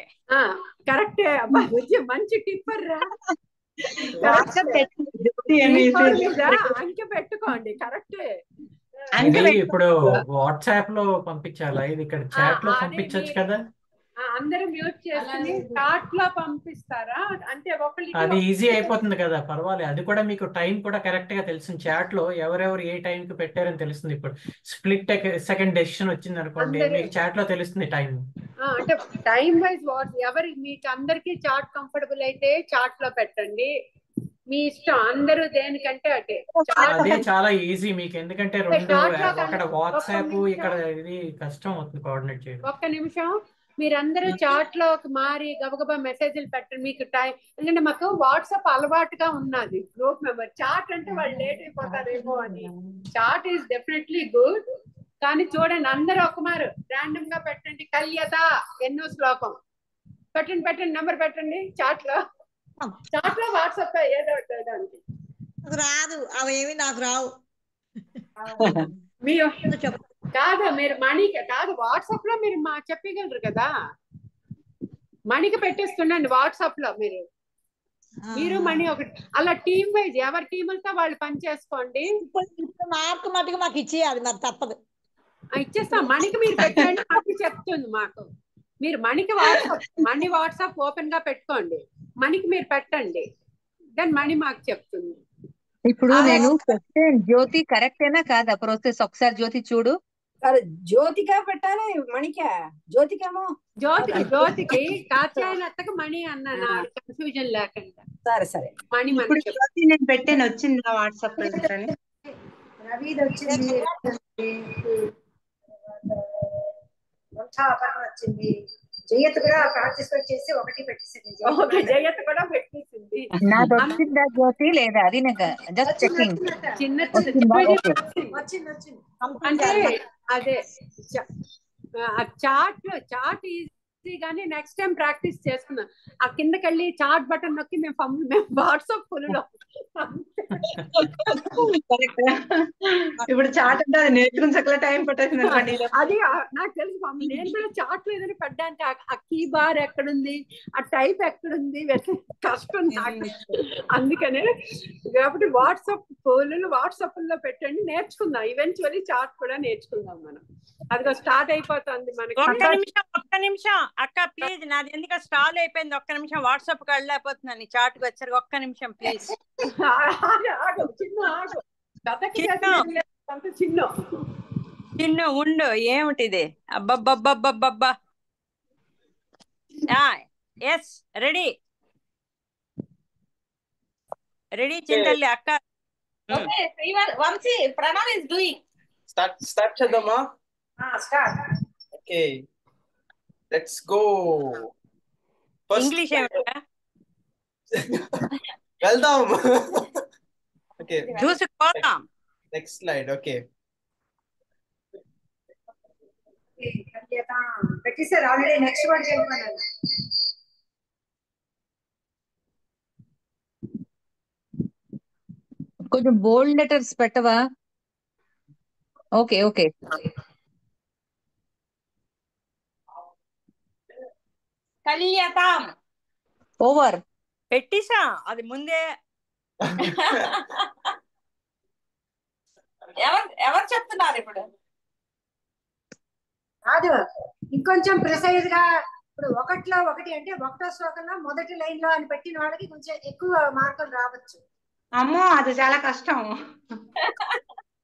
కరెక్టే. మంచి టిప్పర్ రా. అంకె పెట్టుకోండి. కరెక్టే. ఇప్పుడు వాట్సాప్ లో పంపించాలా? ఇది ఇక్కడ చాట్ లో పంపించచ్చు కదా? అందరూ మ్యూట్ చేసుకుని చాట్ లో పంపిస్తారా? అంటే అది ఈజీ అయిపోతుంది కదా, పర్వాలేదు. అది కూడా మీకు టైం కూడా కరెక్ట్ గా తెలుస్తుంది. చాట్ లో ఎవరెవరు ఏ టైం కి పెట్టారని తెలుస్తుంది. ఇప్పుడు స్ప్లిట్ సెకండ్ డెసిషన్ వచ్చింది అనుకోండి, మీకు చాట్ లో తెలుస్తుంది టైం. అంటే టైం వైజ్ ఎవరి మీకు అందరికి చాట్ కంఫర్టబుల్ అయితే చాట్ లో పెట్టండి. మీ ఇష్టం. అందరూ దేనికంటే అటే. అదే చాలా ఈజీ మీకు, ఎందుకంటే రెండు అక్కడ వాట్సాప్ ఇక్కడ ఇది కష్టం అవుతుంది కోఆర్డినేట్ చేయడం. ఒక్క నిమిషం, మీరందరూ చాట్ లో మారి గబగబా మెసేజ్లు పెట్టండి. మీకు టైం ఎందుకంటే మాకు వాట్సాప్ అలవాటుగా ఉన్నది. గ్రూప్ మెంబర్ చాట్ అంటే వాళ్ళు లేట్ అయిపోతారేమో అని. Chat is definitely good. కానీ చూడండి, అందరూ ఒక మారు ర్యాండమ్ గా పెట్టండి. కల్యత ఎన్నో శ్లోకం పెట్టండి. నెంబర్ పెట్టండి చాట్ లో. వాట్సాప్ లో ఏదో పెట్టడానికి రాదు. అవేమి నాకు రావు. కాదు మీరు మణి కాదు, వాట్సాప్ లో మీరు చెప్పగలరు కదా. మణికి పెట్టేస్తుండండి వాట్సాప్ లో. మీరు మణి ఒకటి అలా టీమ్ వైజ్ ఎవరి టీములతో వాళ్ళు పని చేసుకోండి. మార్కు మటుకు మాకు ఇచ్చేయాలి, మరి తప్పదు. ఇచ్చేస్తాం. మణికి మీరు పెట్టండి, మణి చెప్తుంది మాకు. మీరు మణికి మణి వాట్సాప్ ఓపెన్ గా పెట్టుకోండి, మణికి మీరు పెట్టండి, దెన్ మణి మాకు చెప్తుంది. ఇప్పుడు నేను క్వశ్చన్ జ్యోతి కరెక్టేనా కాదా ప్రాసెస్ ఒకసారి జ్యోతి చూడు. జ్యోతిగా పెట్టాలి మణికా? జ్యోతికేమో జ్యోతికి కాత్యాయనత్తకి మణి అన్న కన్ఫ్యూజన్ లేకుండా. సరే మణి నేను పెట్టాను, వచ్చిందా వాట్సాప్ అని? రవిది వచ్చింది, వచ్చింది. జయత్ కూడా పార్టిసిపేట్ చేసి ఒకటి పెట్టేసింది. జయత్ కూడా పెట్టేసింది. నాది వచ్చిందా జ్యోతి లేదా? అది నాకు జస్ట్ చెకింగ్. వచ్చింది. అంటే అదే చాట్ ఈజీ గానీ నెక్స్ట్ టైం ప్రాక్టీస్ చేసుకున్నాం. ఆ కిందకి వెళ్ళి చాట్ బటన్ నొక్కి మేము వాట్సాప్ ఫుల్లో. ఇప్పుడు చాట్ అంటే అది నేర్చుకుని సకల టైం పట్టేసింది. అది నాకు తెలుసు మమ్మీ, నేను కూడా చాట్ లో ఏదైనా పడ్డానికి ఆ కీ బార్ ఎక్కడుంది, ఆ టైప్ ఎక్కడుంది కష్టం నాకు. అందుకనే కాబట్టి వాట్సాప్ లో పెట్టండి, నేర్చుకుందాం. ఈవెన్చువల్లీ చాట్ కూడా నేర్చుకుందాం మనం. అదిగో స్టార్ట్ అయిపోతుంది మనకి. ఒక్క నిమిషం అక్క ప్లీజ్, నాది ఎందుకు స్టాల్ అయిపోయింది. ఒక్క నిమిషం వాట్సాప్ కి వెళ్ళలేకపోతున్నాను, చాట్కి వచ్చారు. ఒక్క నిమిషం ప్లీజ్. చిన్న ఉండు. ఏమిటిది? అబ్బబ్బబ్బబ్బబ్బబ్బా. ఎస్ రెడీ చింతల్లి అక్క. Pranav is doing. స్టార్ట్ చేద్దామా? Okay, let's go. ఇంగ్లీష్ ఏమిటా? వెళ్దాం. ఓకే, చూసుకోదాం. Next slide. ఓకే, పెట్టేసారు ఆల్రెడీ. నెక్స్ట్ వర్డ్ చెప్పమన్నారు. కొంచెం బోల్డ్ లెటర్స్ పెట్టవా? Okay okay. కళ్యతాం ఓవర్ పెట్టేసా అది ముందే. ఎవరు చెప్తున్నారు ఇప్పుడు? కాదు, ఇంకొంచెం ప్రిసైజ్ గా. ఇప్పుడు 1లో 1 అంటే 1వ శ్లోకంలో మొదటి లైన్ లో అని పెట్టిన వాళ్ళకి కొంచెం ఎక్కువ మార్కులు రావచ్చు. అమ్మో, అది చాలా కష్టం.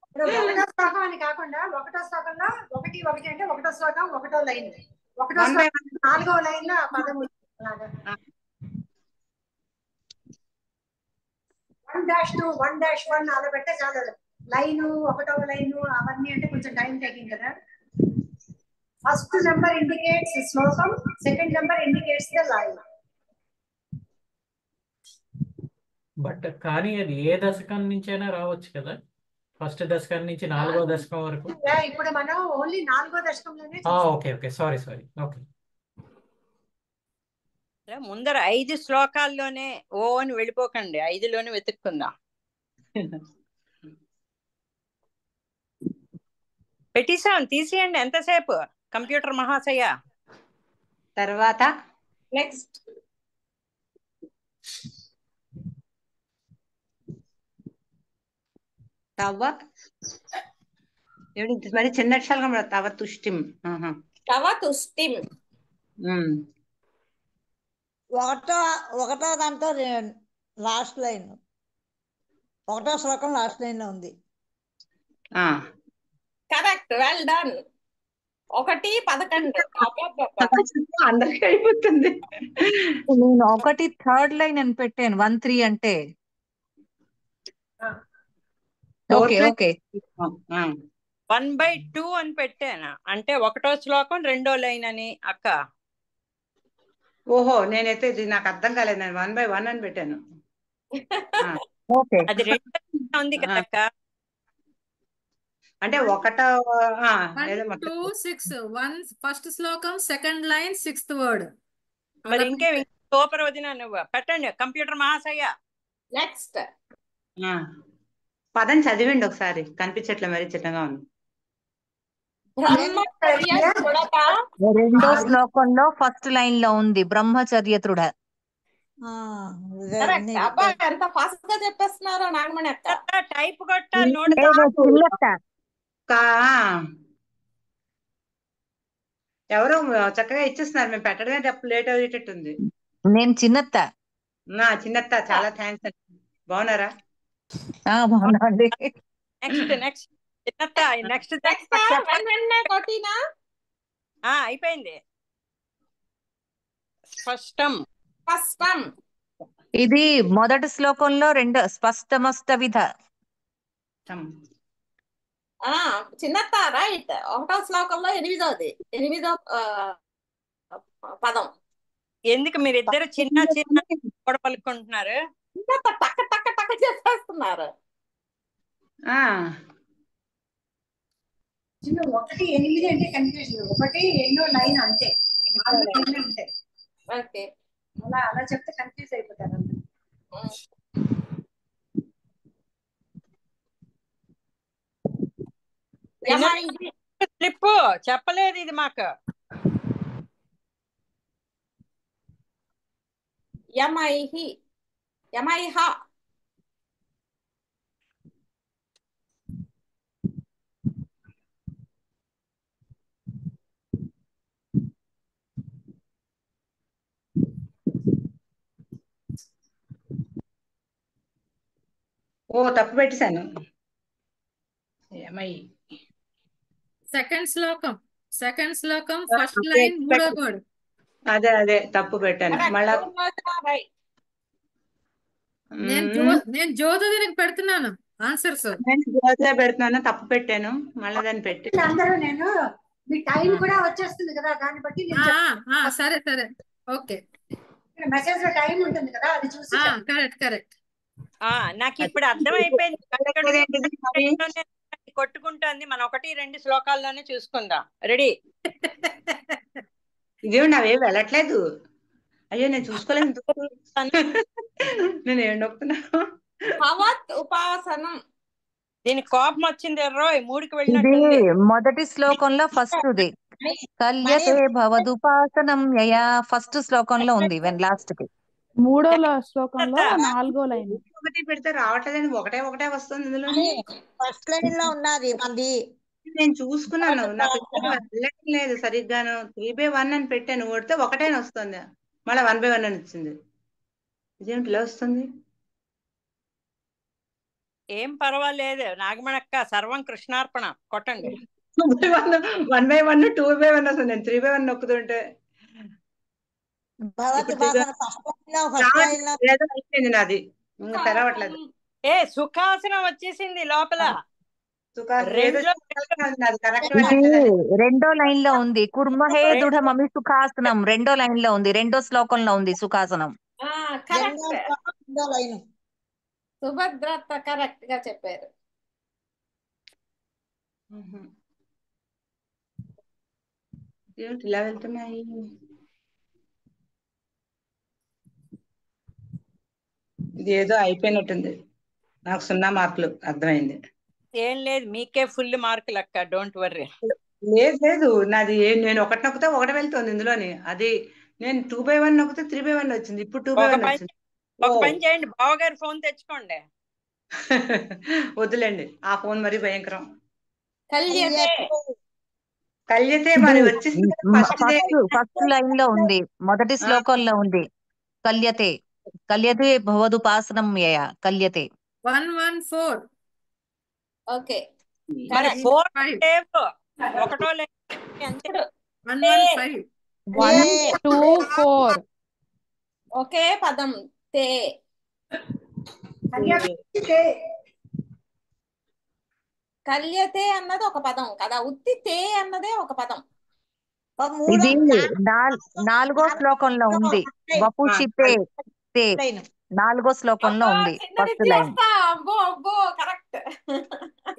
ఇప్పుడు 1వ శ్లోకం అని కాకుండా 1వ శ్లోకంలో 1 అంటే 1వ శ్లోకం 1వ లైన్, 1వ శ్లోకం 4వ లైన్ లో ఆ పదం అలాగా 1-2 1-1 అలా పెట్టే చాలు. లైను 1వ లైను అవన్నీ అంటే కొంచెం టైం టేకింగ్ కదా. ఫస్ట్ నెంబర్ ఇండికేట్స్ శ్లోకం, second number indicates the line. But కానీ అది ఏ దశకం నుంచైనా రావచ్చు కదా, ఫస్ట్ దశకం నుంచి 4వ దశకం వరకు. ఇప్పుడు మనం ఓన్లీ 4వ దశకంలోనే. Okay okay, sorry okay. ముందర 5 శ్లోకాల్లోనే ఓ అని వెళ్ళిపోకండి, 5లోనే వెతుక్కుందాం. పెట్టేసాం, తీసేయండి. ఎంతసేపు కంప్యూటర్ మహాశయ? తర్వాత నెక్స్ట్ తవ్వ ఏమిటి మరి చిన్న అక్షరాలు కనబడదు. తవ తుష్టిం. తవ తుష్టిం. ఒకటో దాంట్లో లాస్ట్ లైన్, 1వ శ్లోకం లాస్ట్ లైన్ లో ఉంది. Correct, well done. 1-11. అందరికి అయిపోతుంది. నేను 1 థర్డ్ లైన్ అని పెట్టాను. 1-3 అంటే ఓకే ఓకే. 1/2 అని పెట్టాను, అంటే 1వ శ్లోకం 2వ లైన్ అని అక్క. ఓహో, నేనైతే ఇది నాకు అర్థం కాలేదు. నేను 1/1 అని పెట్టాను. అది 2 ఉంది కదా అక్క. అంటే 1 2 6 1 ఫస్ట్ శ్లోకం, సెకండ్ లైన్, 6th వర్డ్. మరి ఇంకేం సూపర్ వదిన, నువ్వు పెట్టండి కంప్యూటర్ మహాశయ. నెక్స్ట్ పదం చదివండి ఒకసారి, కనిపించట్లే, మరి చిన్నగా ఉంది. బ్రహ్మచర్య దృఢత రెండో శ్లోకంలో ఫస్ట్ లైన్ లో ఉంది బ్రహ్మచర్య దృఢ. కరెక్ట్. అబ్బా ఎంత ఫాస్ట్ గా చెప్పేస్తున్నారో నాగమణి అక్క. టైప్ కొట్టాలి నోట్ చిన్నత్త ఎవరో చక్కగా ఇచ్చేస్తున్నారు, మేము పెట్టడమే తప్పు, లేట్ అయ్యేటట్టుంది. నేను చిన్నత్త. చిన్నత్త చాలా థ్యాంక్స్ అండి. బాగున్నారా? బాగున్నాండి. నెక్స్ట్ చిన్నత్త నెక్స్ట్ కొట్టినా అయిపోయింది. స్పష్టం. ఇది మొదటి శ్లోకంలో రెండు స్పష్టమస్త విధ. చిన్నత్త రైట్. ఒకటో శ్లోకంలో ఎనిమిదో పదం. ఎందుకు మీరిద్దరు చిన్న చిన్న కూడా పలుకుంటున్నారు? టక్క టక్క టక్క చేసేస్తున్నారు. 1, 8 అంటే కన్ఫ్యూజన్. 1 ఎన్నో లైన్ అంతే, 4 లైన్లు ఉంటాయి. ఓకే, అలా చెప్తే కన్ఫ్యూజ్ అయిపోతారు అందరూ. స్లిప్ చెప్పలేదు ఇది మాకు. యమైహ తప్పు పెట్టేశాను. సెకండ్ శ్లోకం ఫస్ట్ లైన్ మూడో వర్డ్. అదే తప్పు పెట్టాను. మళ్ళా నేను జ్యోతికి పెడుతున్నాను ఆన్సర్స్. నేను జ్యోతిగా పెడుతున్నాను, తప్పు పెట్టాను. మళ్ళీ దాన్ని పెట్టి అందరూ నేను మీ టైం కూడా వచ్చేస్తుంది కదా, దాన్ని బట్టి సరే ఓకే. మెసేజ్ లో టైం ఉంటుంది కదా, అది చూసి కరెక్ట్. నాకు ఇప్పుడు అర్థమైపోయింది. కొట్టుకుంటుంది. మనం 1, 2 శ్లోకాల్లోనే చూసుకుందాం. రెడీ? ఇదేమిటి అవే వెళ్ళట్లేదు. అయ్యో నేను చూసుకోలేదు. నేను ఏం నొక్కుతున్నా. ఉపాసనం. దీనికి కోపం వచ్చింది. 3కి ఇది వెళ్ళినట్టుంది. మొదటి శ్లోకంలో ఫస్ట్ది కల్యతే భవదుపాసనం యయా ఫస్ట్ శ్లోకంలో ఉంది. లాస్ట్ కి మూడో శ్లోకంలో 4వ లైన్. ఒకటి పెడితే రావట్లేదని ఒకటే వస్తుంది ఇందులో. ఫస్ట్ లైన్ లో ఉన్నది మంది. నేను చూసుకున్నాను, నాకు వెళ్ళటం లేదు సరిగ్గాను. 3/1 అని పెట్టాను, కొడితే ఒకటేని వస్తుంది. మళ్ళీ 1/1 అని వచ్చింది. ఇదేమిటి ఇలా వస్తుంది? ఏం పర్వాలేదు నాగమణక్క, సర్వం కృష్ణార్పణ. కొట్టండి. 1/1 2/1 వస్తుంది. నేను 3/1 నొక్కుతుంటే అయిపోయింది నాది, తెరవట్లేదు. సుఖాసనం వచ్చేసింది లోపల. రెండో లైన్ లో ఉంది. కుర్మహే దృఢమమి సుఖాసనం రెండో లైన్ లో ఉంది. రెండో శ్లోకంలో ఉంది సుఖాసనం. సుభద్రత కరెక్ట్ గా చెప్పారు. ఇలా వెళ్తున్నాయి. ఇది ఏదో అయిపోయినట్టుంది. నాకు 0 మార్కులు అర్థమైంది. ఏం లేదు, మీకే ఫుల్ మార్కులు అక్క, డోంట్ వర్రీ. లేదు నాది నేను 1 నొక్కితే 1 వెళ్తుంది ఇందులోని. అది నేను 2/1 నొక్కితే 3/1 వచ్చింది. ఇప్పుడు 2/1 వచ్చింది. ఒక పని చేయండి, బావగారి ఫోన్ తెచ్చుకోండి. వద్దులేండి, ఆ ఫోన్ మరి భయంకరం. కల్యతే మరి వచ్చేసింది. ఫస్ట్ లైన్ లో ఉంది, మొదటి శ్లోకంలో ఉంది. కల్యతే భవదుపాసనం యయ కల్యతే. 114. ఓకే, మరి 4 ఒకటో లేదు. 115. 124. ఒకే పదం తే. కల్యతే అన్నది ఒక పదం కదా, ఉత్తి తే అన్నదే ఒక పదం. ఇది 4వ శ్లోకంలో ఉంది. వపుషితే తే 4వ శ్లోకంలో ఉంది. First line. కరెక్ట్.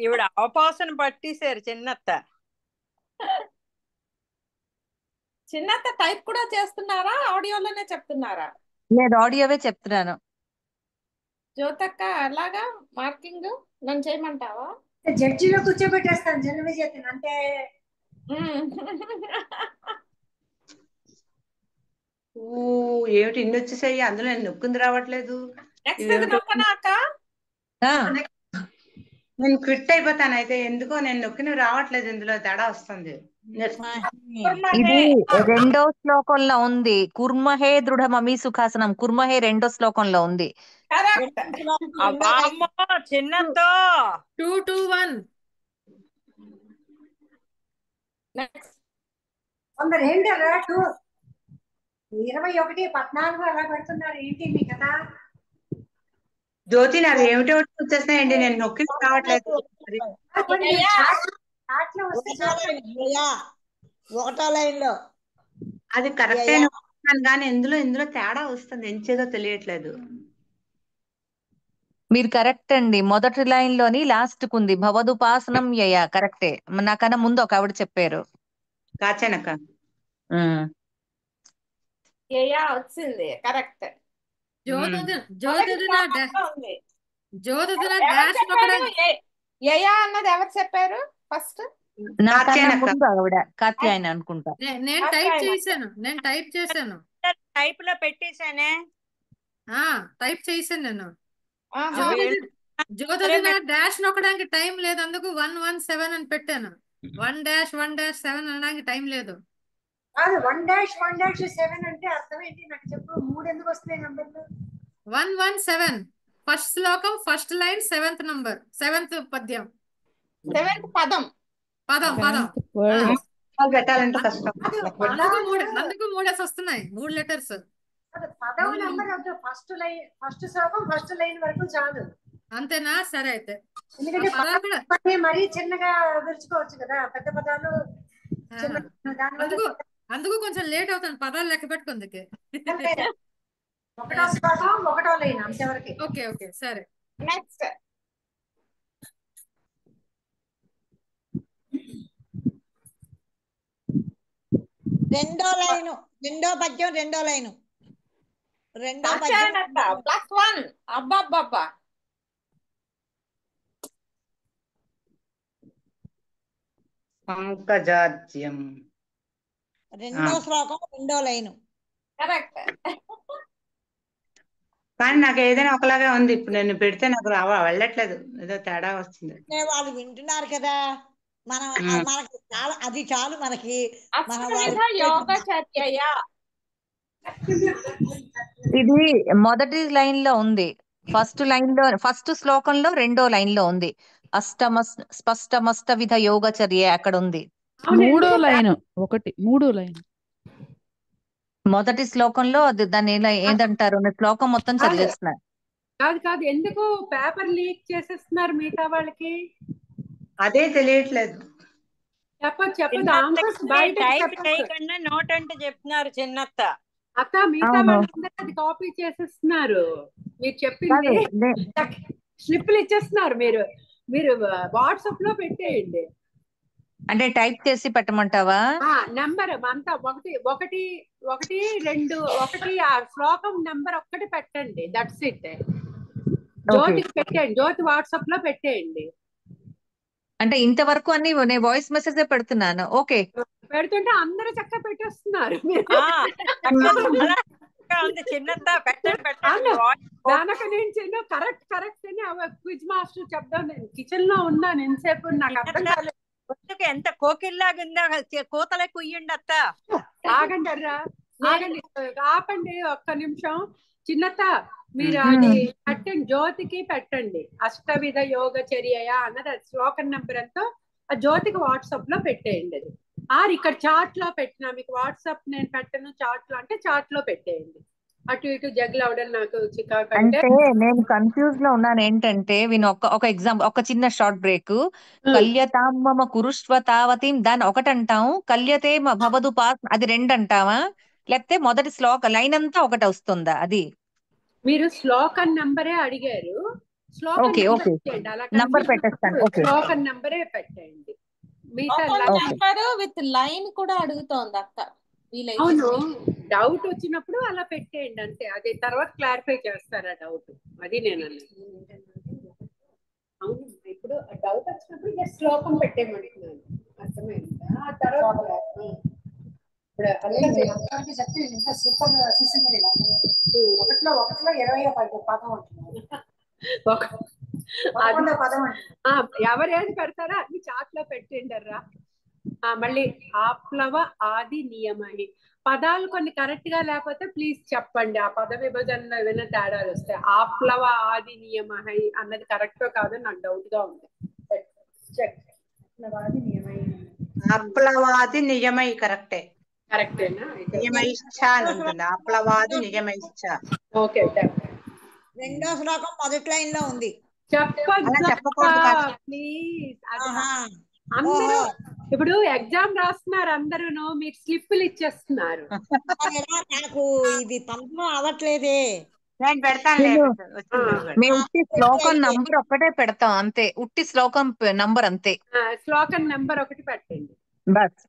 ఈవిడ అవపాసన పట్టేశారు చిన్నత్త. చిన్నత్త టైప్ కూడా చేస్తున్నారా, ఆడియోలోనే చెప్తున్నారా? లేదు, ఆడియోవే చెప్తున్నాను. జ్యోతక్క అలాగా మార్కింగ్ నన్ను చేయమంటావా? జడ్జిలో కూర్చోబెట్టేస్తాను జన విజేతను. అంటే ఊ ఏమిటి ఇన్ని వచ్చేసాయి, అందులో నేను నొక్కింది రావట్లేదు. నెక్స్ట్ ఇవేమిటో నొక్కనా అక్క? నేను క్విట్ అయిపోతాను అయితే. ఎందుకో నేను నొక్కినవి రావట్లేదు, ఇందులో తేడా వస్తుంది. ఇది రెండో శ్లోకంలో ఉంది. కుర్మహే దృఢమమి సుఖాసనం. కుర్మహే రెండో శ్లోకంలో ఉంది. అబ్బా అమ్మో చిన్నతో 2 2 1. కొందరు ఏంటరా 21 14 అలా పెడుతున్నారు, ఏంటి మీ కదా? జ్యోతి నావి ఏమిటో వచ్చేస్తున్నాయండి, నేను నొక్కి రావట్లేదు. చాట్లో వస్తే ఒకటో లైన్ లో అది కరెక్ట్ అయిన కానీ ఇందులో తేడా వస్తుంది, ఎంచేదో తెలియట్లేదు. మీరు కరెక్ట్ అండి. మొదటి లైన్ లోని లాస్ట్ కుంది భవదుపాసనం యయ. కరెక్టే. నాకన్నా ముందు ఒక ఆవిడ చెప్పారు. కాచానక్క యా వచ్చింది కరెక్ట్. జ్యోతిదిన డాష్ యయా అన్నది ఎవరు చెప్పారు ఫస్ట్? నాకన్నా ముందు ఆవిడ కాత్యాయన అనుకుంటా. నేను టైప్ చేశాను. టైప్ లో పెట్టేశానే. టైప్ చేశాను నేను. జ్యోతిదిన డాష్ నొక్కడానికి టైం లేదు, అందుకు 117 అని పెట్టాను. 1-1-7 అనడానికి టైం లేదు. కాదు 1-1-7 అంటే అర్థం ఏంటి నాకు చెప్పు. 3 ఎందుకు వస్తున్నాయి నంబర్లు? 117 ఫస్ట్ శ్లోకం, first line, 7th number, 7th పద్యం, 7th పదం. పెట్టాలంటే కష్టం. అందుకు 3 వస్తున్నాయి, 3 లెటర్స్. పదవ నంబర్ ఫస్ట్ శ్లోకం ఫస్ట్ లైన్ వరకు చాలు. అంతేనా? సరే అయితే. ఎందుకంటే మరీ చిన్నగా విరుచుకోవచ్చు కదా పెద్ద పదాలు. అందుకు కొంచెం లేట్ అవుతాను పదాలు లెక్క పెట్టుకుందుకే. ఒకటో శ్లోకం ఒకటో లైన్ అంతవరకు. ఓకే సరే. నెక్స్ట్ రెండో లైను, రెండో పద్యం, రెండో లైను, రెండో పద్యం +1. అబ్బబ్బబ్బా పంకజాజ్యం. రెండో శ్లోకం రెండో లైను. కరెక్ట్. కానీ నాకు ఏదైనా ఒకలాగా ఉంది. ఇప్పుడు నేను పెడితే నాకు వెళ్ళట్లేదు, ఏదో తేడా వస్తుంది. వాళ్ళు వింటున్నారు కదా, మనం మనకి చాలా అది చాలు మనకి. ఇది మొదటి లైన్ లో ఉంది. ఫస్ట్ శ్లోకంలో రెండో లైన్ లో ఉంది. స్పష్టమస్త విధ యోగచర్య అక్కడ ఉంది. మూడో లైన్ మొదటి శ్లోకంలో దాన్ని ఏదంటారు శ్లోకం మొత్తం చదివేస్తున్నారు. కాదు ఎందుకు పేపర్ లీక్ చేసేస్తున్నారు మిగతా వాళ్ళకి? అదే తెలియట్లేదు. చెప్పదు ఆన్సర్స్ బయట చేయకుండా నోట్ అంటే చెప్తున్నారు చిన్నత్త. అక్క మిగతా వాళ్ళందరూ అది కాపీ చేసేస్తున్నారు. మీరు చెప్పింది స్లిప్లు ఇచ్చేస్తున్నారు. మీరు వాట్సాప్ లో పెట్టేయండి. అంటే టైప్ చేసి పెట్టమంటావా? నెంబర్ అంతా 1-1-2-1 ఆ శ్లోకం నెంబర్ ఒక్కటి పెట్టండి. That's it. జ్యోతికి పెట్టేయండి, జ్యోతి వాట్సాప్ లో పెట్టేయండి. అంటే ఇంతవరకు అన్ని నేను వాయిస్ మెసేజ్ పెడుతున్నాను. ఓకే పెడుతుంటే అందరూ చక్కగా పెట్టేస్తున్నారు. దానక నేను చిన్న కరెక్ట్ అని క్విజ్ మాస్టర్ చెప్దాం. నేను కిచెన్ లో ఉన్నాను ఎంతసేపు, నాకు అర్థం కాలేదు. ఎంత కోకిల్లాగిందా, కోతలే కుయ్యండి అత్త. ఆపండి ఒక్క నిమిషం. చిన్నత్త మీరు అది పెట్టండి, జ్యోతికి పెట్టండి. అష్టవిధ యోగచర్య అన్నది శ్లోకం నెంబర్ ఎంతో ఆ జ్యోతికి వాట్సాప్ లో పెట్టేయండి. అది ఇక్కడ చాట్ లో పెట్టినా మీకు వాట్సాప్ నేను పెట్టను చాట్ లో అంటే చాట్ లో పెట్టేయండి. అటు ఇటు జగ్గులు అవడం నాకు చికాకు. అంటే నేను కన్ఫ్యూజ్ లో ఉన్నాను. ఏంటంటే ఒక ఎగ్జాంపుల్, ఒక చిన్న షార్ట్ బ్రేక్. కల్యతాం మమ కురుష్వ తావతీం దాన్ని ఒకటి అంటాం, కల్యతే భవదు పాస్ అది 2 అంటావా, లేకపోతే మొదటి శ్లోక లైన్ అంతా ఒకటి వస్తుందా? అది మీరు శ్లోకం నంబరే అడిగారు, శ్లోకం నంబర్ పెట్టేస్తాను. శ్లోకం నంబరే పెట్టండి. విత్ లైన్ కూడా అడుగుతోంది అక్క. అవును, డౌట్ వచ్చినప్పుడు అలా పెట్టేయండి అంతే. అదే తర్వాత క్లారిఫై చేస్తారా డౌట్. అది నేను అన్నది. అవును, ఇప్పుడు డౌట్ వచ్చినప్పుడు శ్లోకం పెట్టేయమంటున్నాను. అర్థమైందా? ఆ తర్వాత ఇప్పుడు అందరికీ చెప్తే ఇంకా సూపర్ సిస్టమ్ ఒకటిలో 20 పదం అంటున్నారు. ఒక 11వ పదం అంటున్నారు. ఎవరేది పెడతారో అన్ని చాట్ లో పెట్టిండర్రా. మళ్ళీ ఆప్లవ ఆది నియమని పదాలు కొన్ని కరెక్ట్ గా లేకపోతే ప్లీజ్ చెప్పండి. ఆ పద విభజనలో ఏమైనా తేడాలు వస్తాయి. ఆప్లవ ఆది నియమహై అన్నది కరెక్టో కాదో నాకు డౌట్ గా ఉంది. చెక్. అప్లవాది నియమై కరెక్టే. కరెక్టేనా? నియమైశ్చ అని ఉంటుంది. అప్లవాది నియమైశ్చ. ఓకే. రెండో శ్లోకం మొదటి లైన్ లో ఉంది. అలా చెప్పకూడదు కాదు. ప్లీజ్. ఆహా. అందరూ ఇప్పుడు ఎగ్జామ్ రాస్తున్నారు, అందరూ మీరు స్లిప్పులు ఇచ్చేస్తున్నారు. నాకు ఇది పంపడం అవ్వట్లేదే. నేను పెడతాను. మేము ఉట్టి శ్లోకం నంబర్ ఒక్కటే పెడతాం అంతే. ఉట్టి శ్లోకం నంబర్ అంతే. శ్లోకం నెంబర్ ఒకటి పెట్టండి బస్.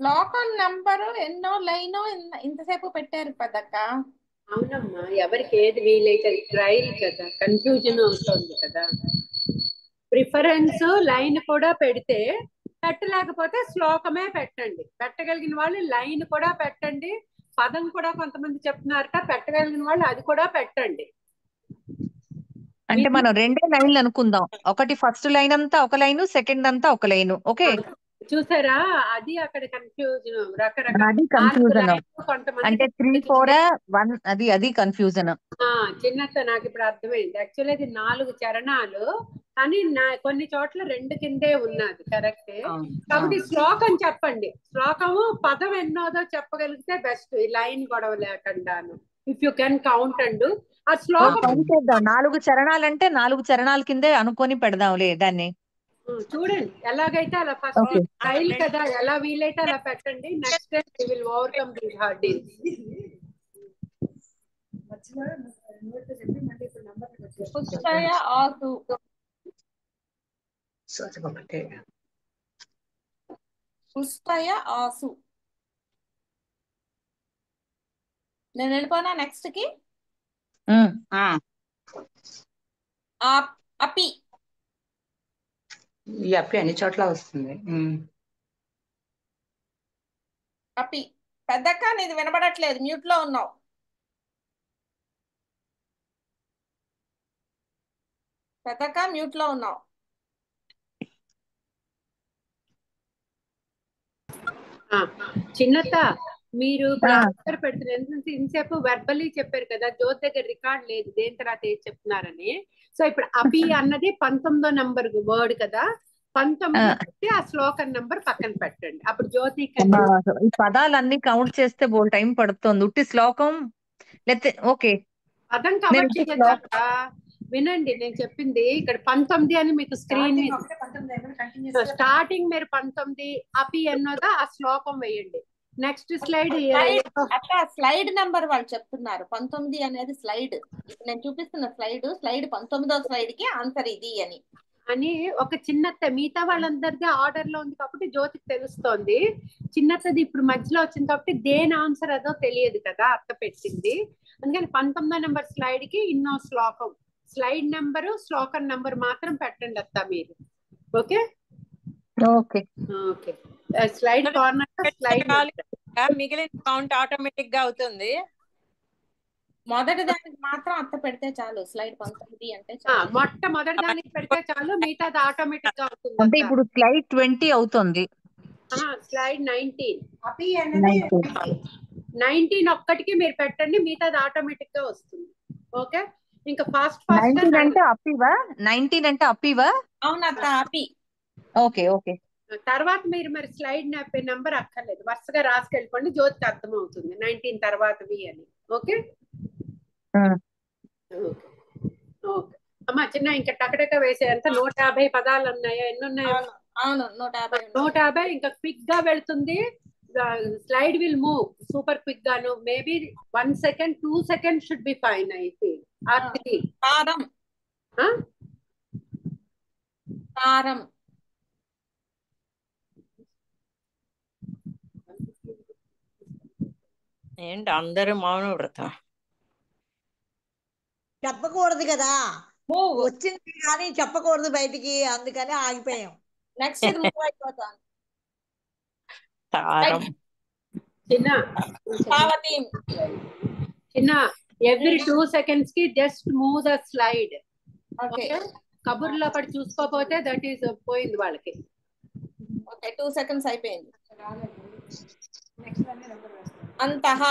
శ్లోకం నంబరు ఎన్నో లైనో ఇంతసేపు పెట్టారు పెద్దక్క. అవునమ్మా, ఎవరికి ఏది వీలైతే ట్రైల్ కదా, కన్ఫ్యూజన్ అవుతుంది కదా. ప్రిఫరెన్స్ లైన్ కూడా పెడితే పెట్టలేకపోతే శ్లోకమే పెట్టండి. పెట్టగలిగిన వాళ్ళు లైన్ కూడా పెట్టండి. పదం కూడా కొంతమంది చెప్తున్నారట, పెట్టగలిగిన వాళ్ళు అది కూడా పెట్టండి. అంటే మనం రెండే లైన్లు అనుకుందాం. ఒకటి ఫస్ట్ లైన్ అంతా ఒక లైను, సెకండ్ అంతా ఒక లైను. ఓకే, చూసారా? అది అక్కడ కన్ఫ్యూజన్. రకరకాల అది కన్ఫ్యూజన్. కొంతమంది అంటే 3, 4, 1 అది కన్ఫ్యూజన్. చిన్నత్త నాకు ఇప్పుడు అర్థమైంది. యాక్చువల్లీ అది 4 చరణాలు, కానీ కొన్ని చోట్ల 2 కిందే ఉన్నది. కరెక్టే. కాబట్టి శ్లోకం చెప్పండి. శ్లోకము పదం ఎన్నోదో చెప్పగలిగితే బెస్ట్. ఈ లైన్ గొడవ లేకుండాను. If you can count and ఆ శ్లోకం 4 చరణాలంటే 4 చరణాల కిందే అనుకొని పెడదాంలే దాన్ని. చూడండి ఎలాగైతే అలా. ఫస్ట్ స్టైల్ కదా, ఎలా వీలైతే అలా పెట్టండి. Next time we will overcome this hurdles. పుస్తయ ఆసు. పుస్తయ ఆసు. నేను వెళ్ళిపోనా నెక్స్ట్ కి. అపి. ఈ అప్పి అన్ని చోట్ల వస్తుంది. అపి. పెద్దక్క నీది వినబడట్లేదు, మ్యూట్ లో ఉన్నావు. పెద్దక్క మ్యూట్ లో ఉన్నావు. చిన్నత మీరు పెడుతున్నారు. ఎందుకంటే ఇంతసేపు వెర్బలీ చెప్పారు కదా, జ్యోతి దగ్గర రికార్డ్ లేదు దేని తర్వాత ఏది చెప్తున్నారని. సో ఇప్పుడు అపి అన్నది 19వ నంబర్ వర్డ్ కదా, 19 ఆ శ్లోకం నంబర్ పక్కన పెట్టండి. అప్పుడు జ్యోతి ఈ పదాలన్నీ కౌంట్ చేస్తే బోల్ టైం పడుతుంది. ఉట్టి శ్లోకం లేతే ఓకే పదం కవర్ చేయొచ్చా? వినండి నేను చెప్పింది. ఇక్కడ 19 అని మీకు స్క్రీన్ స్టార్టింగ్ మీరు 19 అపి అన్నదా ఆ శ్లోకం వేయండి. నెక్స్ట్ స్లైడ్ అట్లా స్లైడ్ నంబర్ వాళ్ళు చెప్తున్నారు. 19 అనేది స్లైడ్. నేను చూపిస్తున్న స్లైడ్ 19వ స్లైడ్ కి ఆన్సర్ ఇది అని ఒక చిన్నత్త. మిగతా వాళ్ళందరిది ఆర్డర్ లో ఉంది కాబట్టి జ్యోతికి తెలుస్తోంది. చిన్నత్తది ఇప్పుడు మధ్యలో వచ్చింది కాబట్టి దేని ఆన్సర్ అదో తెలియదు కదా, అత్త పెట్టింది. అందుకని 19వ నెంబర్ స్లైడ్ కి ఇన్నో శ్లోకం, స్లైడ్ నెంబరు శ్లోకం నెంబర్ మాత్రం పెట్టండి అత్త మీరు. Okay okay okay. Slide corner slide మిగిలిన కౌంట్ ఆటోమేటిక్ గా అవుతుంది. మొదటి దానికి మాత్రం అత్త పెడితే చాలు. స్లైడ్ 19 అంటే మొట్టమొదటి దానికి పెడితే చాలు, మిగతాది ఆటోమేటిక్ గా అవుతుంది. అంటే ఇప్పుడు స్లైడ్ 20 అవుతుంది. స్లైడ్ 19 ఒక్కటికి మీరు పెట్టండి, మిగతాది ఆటోమేటిక్ గా వస్తుంది. ఓకే. ఇంకా ఫాస్ట్ 19 అంటే అప్పివా? 19 అంటే అప్పివా? అవునత్త అపి. Okay okay. తర్వాత మీరు మరి స్లైడ్ నెంబర్ అక్కర్లేదు, వరుసగా రాసుకెళ్ళిపోండి. జ్యోతికి అర్థం అవుతుంది 19 తర్వాత అని. ఓకే ఓకే అమ్మా చిన్న ఇంకా టకటక వేసే అంత 150 పదాలు ఉన్నాయా? ఎన్ని ఉన్నాయి? అవును 150. 150. ఇంకా క్విక్ గా వెళ్తుంది. Slide will move super quick గాను. Maybe 1 second 2 second should be fine. అయితే కారం. కారం. ఏంటి అందరూ మౌన వ్రతం? చెప్పకూడదు కదా. వచ్చింది కానీ చెప్పకూడదు బయటికి, అందుకని ఆగిపోయాం. నెక్స్ట్ ఇది మూవ్ అయిపోతాం. తారం చిన్న పావతి చిన్న ఎవ్రీ 2 seconds కి just move the slide. Okay కబుర్లో పడి చూసుకోపోతే దట్ ఈస్ పోయింది వాళ్ళకి. ఓకే 2 seconds అయిపోయింది. అంతః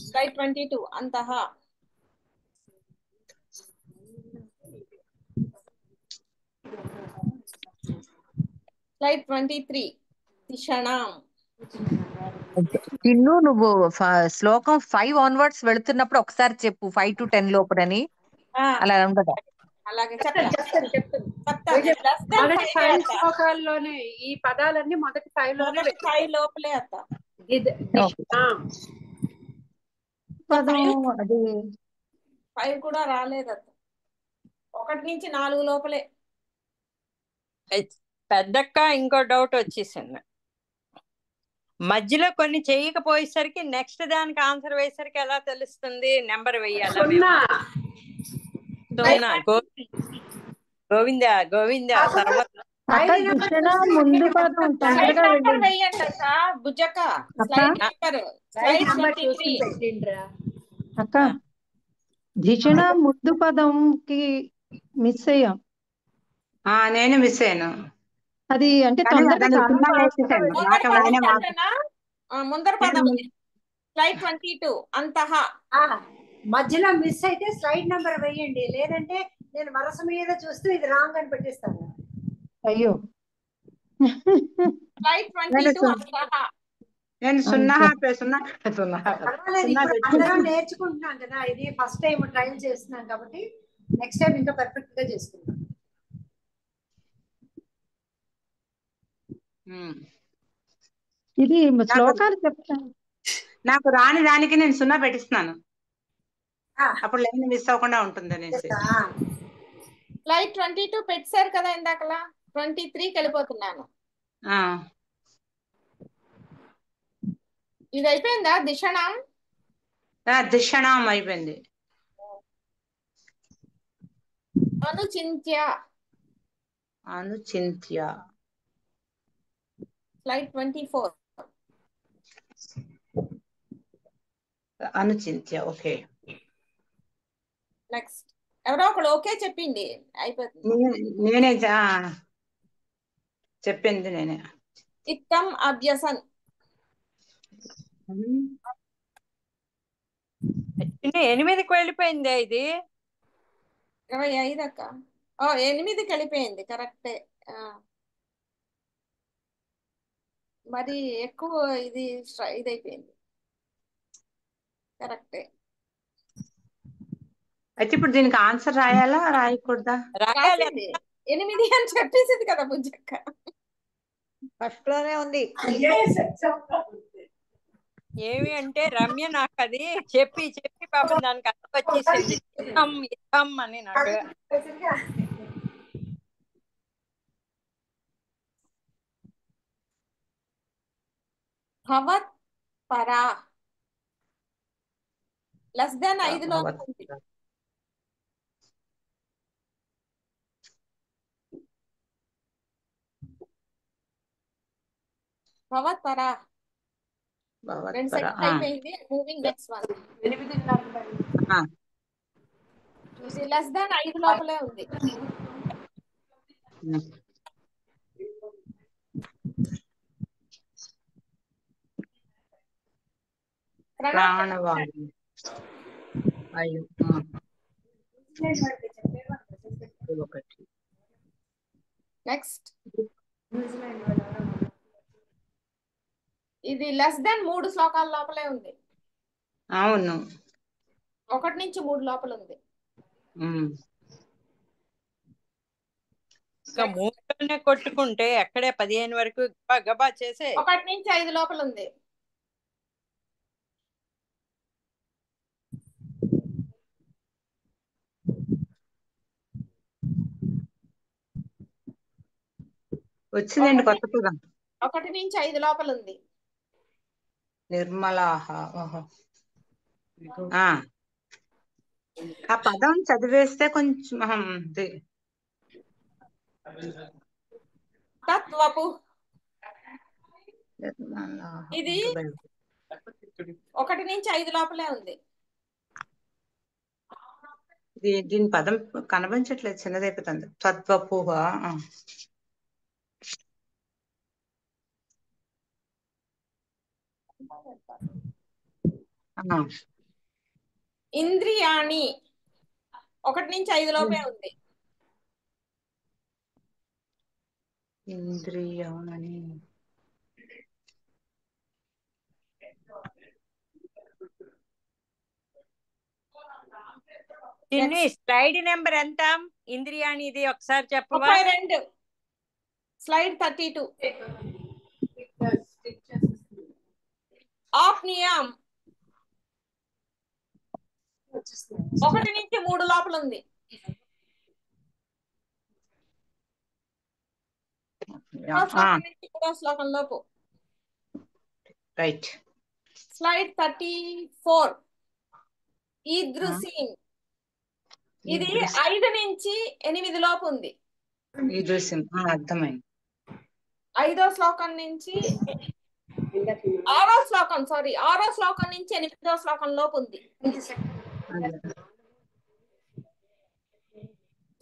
స్లైడ్ 22 అంతః. స్లైడ్ 23 తిషణాం. చిన్ను నువ్వు శ్లోకం 5 ఆన్వర్డ్స్ వెళుతున్నప్పుడు ఒకసారి చెప్పు 5 to 10 లోపలని, అలా ఉండదా? అలాగే చెప్తాను. మొదటి 5 శ్లోకాల్లోనే ఈ పదాలన్నీ మొదటి 5 లోనే 5 లోపలే అత్త. పదం అది 5 కూడా రాలేదత్త. 1 నుంచి 4 లోపలే. పెద్దక్క ఇంకో డౌట్ వచ్చేసింది. మధ్యలో కొన్ని చేయకపోయేసరికి నెక్స్ట్ దానికి ఆన్సర్ వేసరికి ఎలా తెలుస్తుంది? నెంబర్ వేయాలా? గోవింద గోవింద తర్వాత ముందు పదం తొందరగా బుజ్జక్క స్లైడ్ నెంబర్ స్లైడ్ 23. అక్క ధిషణ ముందు పదంకి మిస్ అయ్యాం. నేను మిస్ అయ్యాను. అది అంటే ముందర పదం స్లైడ్ 22 అంతః. మధ్యలో మిస్ అయితే స్లైడ్ నెంబర్ వేయండి, లేదంటే నేను వరుస మీద చూస్తూ ఇది రాంగ్ అని పెట్టిస్తాను. అయ్యో స్లైడ్ 22 అంతః. నేను సున్నా అందరం నేర్చుకుంటున్నాం కదా, ఇది ఫస్ట్ టైం ట్రైల్ చేస్తున్నాం కాబట్టి నెక్స్ట్ టైం ఇంకా పర్ఫెక్ట్ గా చేసుకుంటాం. ఇది శ్లోకాలు చెప్తాను. నాకు రాని దానికి నేను సున్నా పెట్టిస్తున్నాను, అప్పుడు లైన్ మిస్ అవ్వకుండా ఉంటుంది అనేసి. స్లైడ్ 22 పెట్టారు కదా ఇందాకలా, 23కి వెళ్ళిపోతున్నాను. ఇది అయిపోయిందా? దిషణం దిషణం అయిపోయింది. అనుచింత్య అనుచింత్య స్లైడ్ 24 అనుచింత్య. ఓకే నెక్స్ట్ ఎవరో ఒకళ్ళు ఓకే చెప్పింది అయిపోతుంది. నేనే చెప్పింది నేనే. ఇక్కం అభ్యసన్ 8కి వెళ్ళిపోయింది. ఇది 25 అక్క. 8కి వెళ్ళిపోయింది కరెక్టే. మరి ఎక్కువ ఇది ఇదైపోయింది కరెక్టే. అయితే ఇప్పుడు దీనికి ఆన్సర్ రాయాలా రాయకూడదా? రాయాలి. 8 అని చెప్పేసింది కదా బుజ్జక్క, ఫస్ట్ లోనే ఉంది. ఏమి అంటే రమ్య నాకు అది చెప్పి చెప్పి పాపం దానికి అర్థం వచ్చేసింది ఇష్టం అని నాకు. భవత్ పరా లెస్ దాన్ 5 లో ఉంది. భవత్ పరా 2 సెకండ్స్ అయిపోయింది. Moving next one. ఇది లెస్ దాన్ 5 లోపలే ఉంది. ప్రాణవాయు. నెక్స్ట్ ఇది లెస్ దాన్ 3 శ్లోకాల లోపలే ఉంది. అవును 1 నుంచి 3 లోపల ఉంది. ఇంకా 3లోనే కొట్టుకుంటే ఎక్కడే 15 వరకు గబా గబా చేసే. 1 నుంచి 5 లోపల ఉంది. వచ్చిందండి కొత్త పదం. 1 నుంచి 5 లోపల ఉంది. నిర్మలాహ. ఓహో. ఆ ఆ పదం చదివేస్తే కొంచెం తత్వపు నిర్మలాహ. ఇది 1 నుంచి 5 లోపలే ఉంది. దీని పదం కనిపించట్లేదు, చిన్నదైపోతుంది. తత్వపుహ. ఇంద్రియాణి 1 నుంచి 5 లోపే ఉంది. ఇంద్రియాణి. చిన్ని స్లైడ్ నెంబర్ ఎంత? ఇంద్రియాణి ఇది ఒకసారి చెప్పవా? 32. స్లైడ్ 32. ఆప్నియం 1 నుంచి 3 లోపల ఉంది. శ్లోకం లోపు. రైట్. స్లైడ్ 34. ఈదృశీం ఇది 5 నుంచి 8 లోపు ఉంది. ఈదృశీం అర్థమైంది. 5వ శ్లోకం నుంచి 6వ శ్లోకం, సారీ 6వ శ్లోకం నుంచి 8వ శ్లోకం లోపు ఉంది.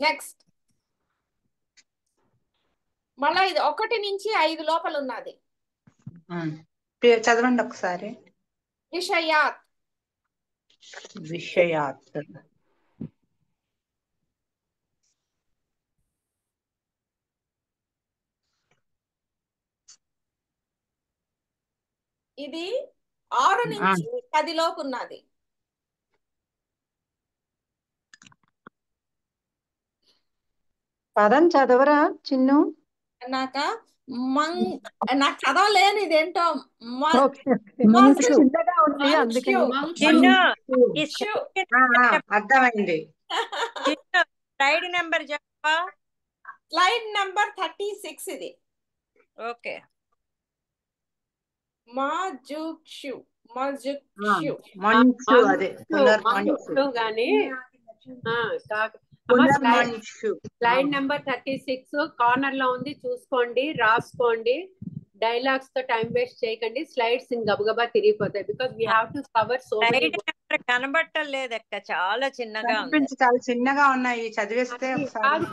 నెక్స్ట్ మళ్ళా ఇది 1 నుంచి 5 లోపల ఉన్నది. చదవండి ఒకసారి. విషయాత్. విషయాత్. ఇది 6 నుంచి 10 లోపు ఉన్నది. పదం చదవరా చిన్ను? నాకు చదవలేను, ఇదేంటో చిన్నగా ఉంది అందుకని. అర్థమైంది. స్లైడ్ నెంబర్ చెప్పా? స్లైడ్ నెంబర్ 36 ఇది. ఓకే. మాజుక్షు గాని స్లైడ్ నెంబర్ 36 కార్నర్ లో ఉంది, చూసుకోండి, రాసుకోండి. డైలాగ్స్ తో టైం వేస్ట్ చేయకండి. స్లైడ్స్ గబగబా తిరిగిపోతాయి. Because we have to cover so many. కనబట్టలేదు అక్క, చాలా చిన్నగా ఉంది. చాలా చిన్నగా ఉన్నాయి, చదివేస్తే.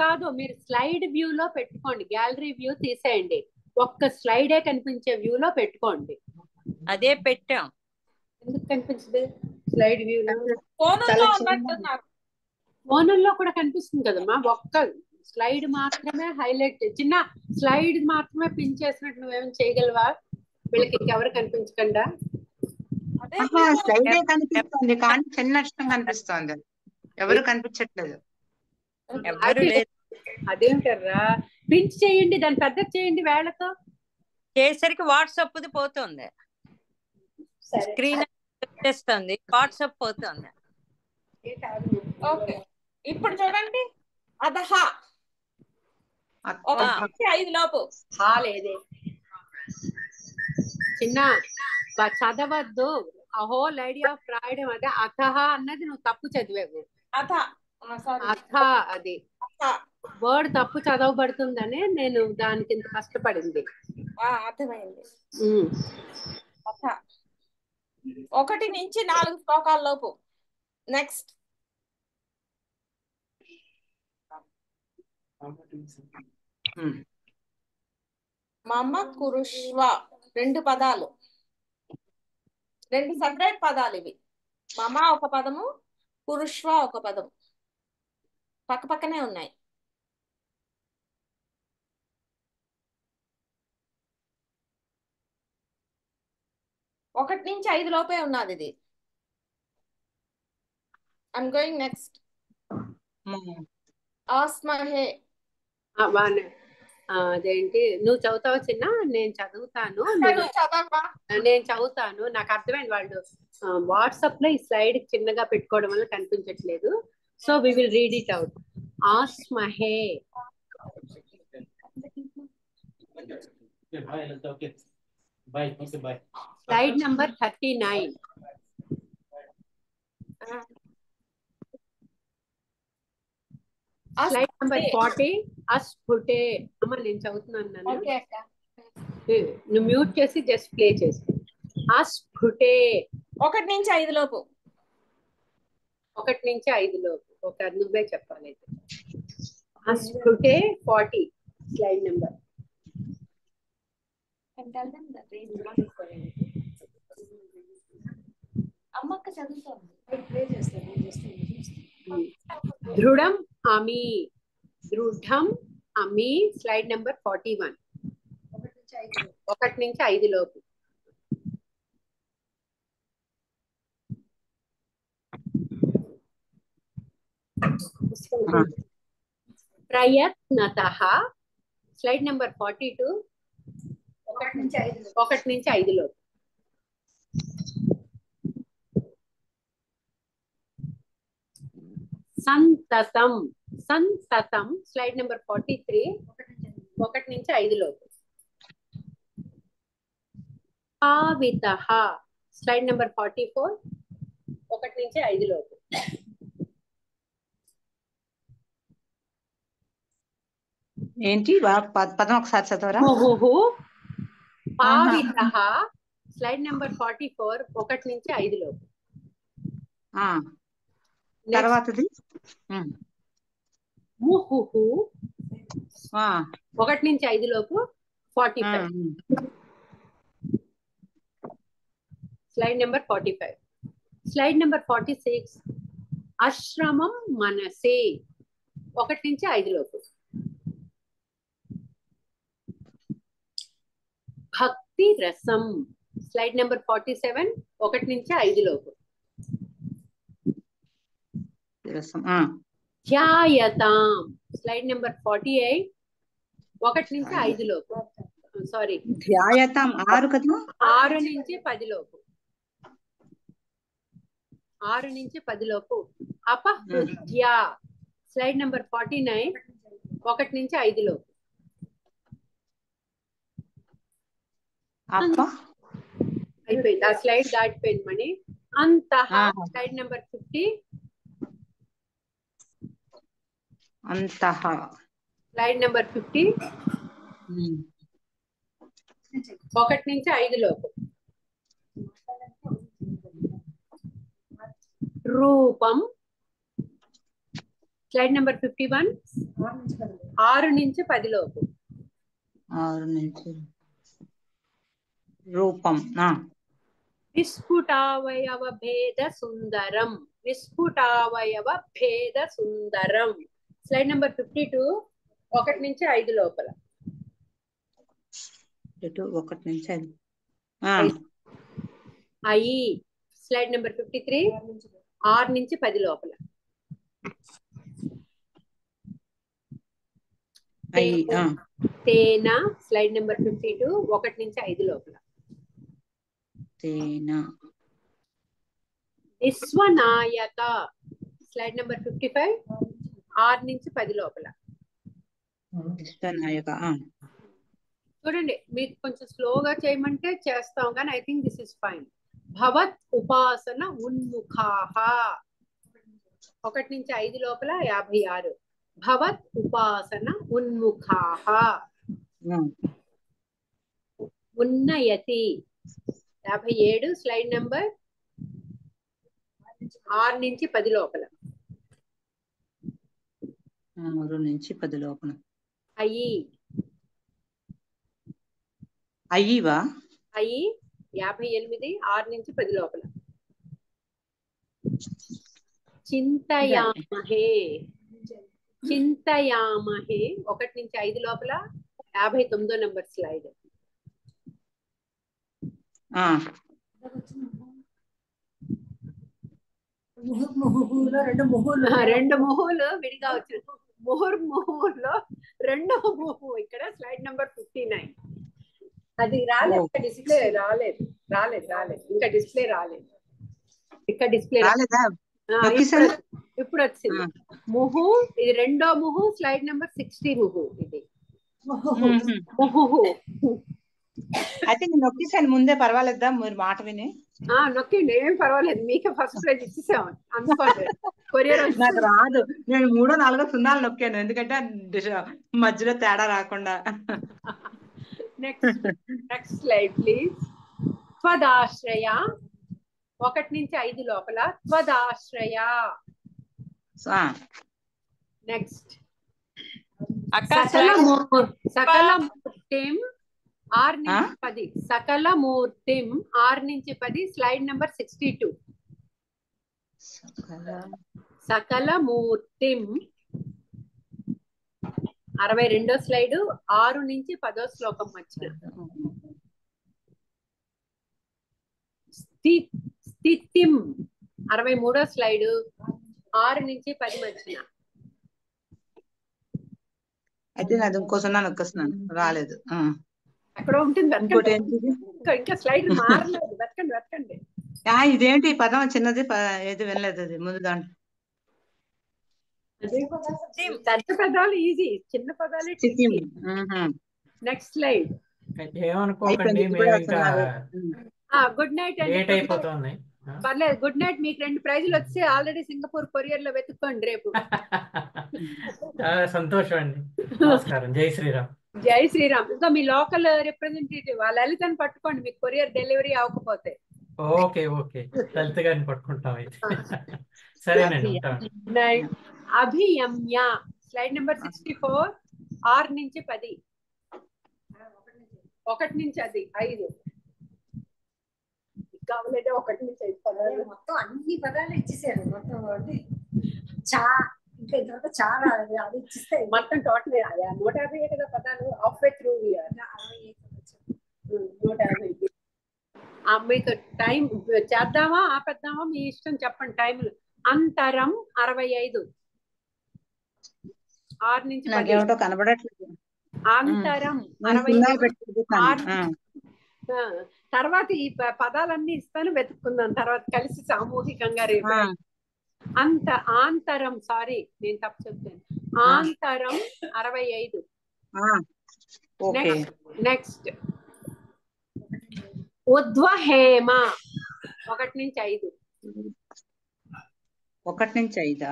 కాదు, మీరు స్లైడ్ వ్యూ లో పెట్టుకోండి. గ్యాలరీ వ్యూ తీసేయండి, ఒక్క స్లైడే కనిపించే వ్యూ లో పెట్టుకోండి. అదే పెట్టాం. ఎందుకు కనిపించదు స్లైడ్ వ్యూ లో? ఫోనుల్లో కూడా కనిపిస్తుంది కదమ్మా. ఒక్క స్లైడ్ మాత్రమే హైలైట్, చిన్న స్లైడ్ మాత్రమే పిన్ చేసినట్టు నువ్వేమైనా చేయగలవా? వీళ్ళకి ఇంకెవరు కనిపించకుండా. స్లైడే కనిపిస్తుంది కానీ చిన్న అక్షరం కనిపిస్తుంది, ఎవరు కనిపించట్లేదు. అదేంటారా? పిన్ చేయండి, దాన్ని పెద్ద చేయండి వేళ్లతో. చేసరికి వాట్సాప్ పోతుంది, స్క్రీన్ వచ్చేస్తుంది, వాట్సాప్ పోతుంది. ఓకే, ఇప్పుడు చూడండి. అదహ 1 నుంచి 5 లోపు. లేదే చిన్న చదవద్దు. అహో లైడీ ఆఫ్ రాయడం అదే. అథహ అన్నది నువ్వు తప్పు చదివావు. అథ అది వర్డ్ తప్పు చదవబడుతుందని నేను దానికి ఇంత కష్టపడింది. అర్థమైంది. 1 నుంచి 4 శ్లోకాల లోపు. నెక్స్ట్ మమ కురుష్వ 2 పదాలు, 2 సెపరేట్ పదాలు ఇవి. మమ ఒక పదము, కురుష్వ ఒక పదము, పక్క పక్కనే ఉన్నాయి. ఒకటి నుంచి 5 లోపే ఉన్నది ఇది. I'm going next. ఆస్మహే. అదేంటి నువ్వు చదువుతావు చిన్న? నేను చదువుతాను, నేను చదువుతాను. నాకు అర్థమైంది. వాళ్ళు వాట్సాప్ లో ఈ స్లైడ్ చిన్నగా పెట్టుకోవడం వల్ల కనిపించట్లేదు. So we will read it out. ఆస్మహే. Slide number 39. Slide number 40. అస్ఫుటే. అమ్మ నేను చదువుతున్నాను నాన్న. ఓకే అక్క. నువ్వు మ్యూట్ చేసి జస్ట్ ప్లే చేసుకో. అస్ఫుటే. 1 నుంచి 5 లోపు. 1 నుంచి 5 లోపు. ఓకే, అది నువ్వే చెప్పాలి అయితే. అస్ఫుటే 40 స్లైడ్ నెంబర్. అమ్మక్క చదువుతాను. దృఢం అమి. దృఢం అమి స్లైడ్ నెంబర్ 41. 1 నుంచి 5 లోపు. ప్రయత్నతః స్లైడ్ నెంబర్ 42. 1 నుంచి 5 లోపు. సంతతం. సంతతం స్లైడ్ నెంబర్ 43. 1 నుంచి 5 లోపు. భావితః స్లైడ్ నెంబర్ 44. 1 నుంచి 5 లోపు. ఏంటి పదం ఒకసారి చదవరా? ముహుః. భావితః స్లైడ్ నెంబర్ 44. 1 నుంచి 5 లోపు. తర్వాతది ముహుః. 1 నుంచి 5 లోపు. 45. Slide number 45. Slide number 46. అశ్రమం మనసే. 1 నుంచి 5 లోపు. భక్తి రసం స్లైడ్ నెంబర్ 47. 1 నుంచి 5 లోపు. ధ్యాయతాం స్లైడ్ నెంబర్ 48. 1 నుంచి 5 లోపు. సారీ, ధ్యాయతాం 6 కదా. 6 నుంచి 10 లోపు. 6 నుంచి 10 లోపు. అపహృత్య స్లైడ్ నెంబర్ 49. 1 నుంచి 5 లోపు. అయిపోయింది, ఆ స్లైడ్ దాటిపోయింది మణి. అంతః స్లైడ్ నెంబర్ 50. అంతః స్లైడ్ నెంబర్ 50. 1 నుంచి 5 లోపు. రూపం స్లైడ్ నెంబర్ 51. 6 నుంచి 10 లోపు. 6 నుంచి రూపం. విస్ఫుటావయవ భేద సుందరం. విస్ఫుటావయవ భేద సుందరం స్లైడ్ నెంబర్ 52. 1 నుంచి 5 లోపల. 1 నుంచి 5. అయి స్లైడ్ నెంబర్ 53. 6 నుంచి 10 లోపల. తేన స్లైడ్ నెంబర్ 52. 1 నుంచి 5 లోపల. విశ్వనాయక స్లైడ్ నెంబర్ 55. 6 నుంచి 10 లోపల. విశ్వనాయక. చూడండి, మీకు కొంచెం స్లోగా చేయమంటే చేస్తాం, కానీ I think this is fine. భవత్ ఉపాసన ఉన్ముఖాః 1 నుంచి 5 లోపల. 56. భవత్ ఉపాసన ఉన్ముఖాః. ఉన్నయతి 57. స్లైడ్ నెంబర్ 6 నుంచి 10 లోపల. 6 నుంచి 10 లోపల. అయి. అయ్యివా? అయి 58. 6 నుంచి 10 లోపల. చింతయామహే. చింతయామహే 1 నుంచి 5 లోపల. 59 నెంబర్ స్లైడ్. రెండు ముహులు విడిగా వచ్చిన. ముహుర్ముహులో 2వ ముహు ఇక్కడ స్లైడ్ నెంబర్ 59. అది రాలేదు, డిస్ప్లే రాలేదు. ఇంకా డిస్ప్లే రాలేదు. ఇక్కడ డిస్ప్లే ఇప్పుడు వచ్చింది. ముహు ఇది 2వ ముహు స్లైడ్ నెంబర్ 60 ముహు. ఇది ముహు. అయితే నేను నొక్కేసాను ముందే, పర్వాలేదా మీరు మాట విని? నొక్కండి, ఏం పర్వాలేదు, మీకే ఫస్ట్ ప్రైజ్ ఇచ్చేసాం అనుకోండి. కొరియర్ నాకు రాదు, నేను 3 4 సున్నాలు నొక్కాను, ఎందుకంటే మధ్యలో తేడా రాకుండా. Next slide please. త్వదాశ్రయ 1 నుంచి 5 లోపల త్వదాశ్రయ. నెక్స్ట్ సకల మూర్తిం 6 నుంచి 10. సకల మూర్తిం 6 నుంచి 10, స్లైడ్ నెంబర్ 62. సకల మూర్తిం 62వ స్లైడ్, 6 నుంచి 10వ శ్లోకం మధ్య. స్థితిం 63వ స్లైడ్, 6 నుంచి 10 మధ్యన. అయితే నాది ఇంకో సున్నా నొక్కేస్తున్నాను, రాలేదు. అక్కడ ఉంటుంది, ఇంకోటి ఏంటిది? ఇంకా స్లైడ్ మారలేదు, వెతకండి. ఇదేంటి ఈ పదం చిన్నది, ఏది వినలేదు అది ముందు దాంట్లో. పెద్ద పదాలు ఈజీ, చిన్న పదాలు tricky. Next slide. ఏమనుకోకండి, మేము ఇంకా గుడ్ నైట్ అండి. లేట్ అయిపోతుంది. పర్లేదు, గుడ్ నైట్. మీకు 2 ప్రైజులు వచ్చి ఆల్రెడీ సింగపూర్ కొరియర్ లో వెతుక్కోండి రేపు. చాలా సంతోషం అండి. నమస్కారం. జై శ్రీరామ్. జై శ్రీరామ్. ఇంకా మీ లోకల్ రిప్రజెంటేటివ్ లలితని పట్టుకోండి, మీకు కొరియర్ డెలివరీ అవ్వకపోతే. ఓకే లలిత గారిని పట్టుకుంటాం అయితే. సరేనండి, ఉంటాం. అభియమ్య స్లైడ్ నెంబర్ 64, 6 నుంచి 10. 1 నుంచి 5 కావాలంటే 1 నుంచి 5 పదాలు. మొత్తం అన్ని పదాలు ఇచ్చేసారు మొత్తం. ఇంకా తర్వాత చాలా అది ఇచ్చిస్తే మొత్తం టోటల్ 150 కదా పదాలు. Half way through 150. మీకు టైం చేద్దామా ఆపేద్దామా మీ ఇష్టం, చెప్పండి టైంలు. అంతరం 65, 6 నుంచి 10. కనబడట్లేదు. అంతరం 65. తర్వాత ఈ పదాలన్నీ ఇస్తాను, వెతుక్కుందాం తర్వాత కలిసి సామూహికంగా రేపు. ఆంతరం, సారీ నేను తప్పు చెప్తాను. ఆంతరం 65. నెక్స్ట్ ఉద్వహేమ 1 నుంచి 5. 1 నుంచి 5.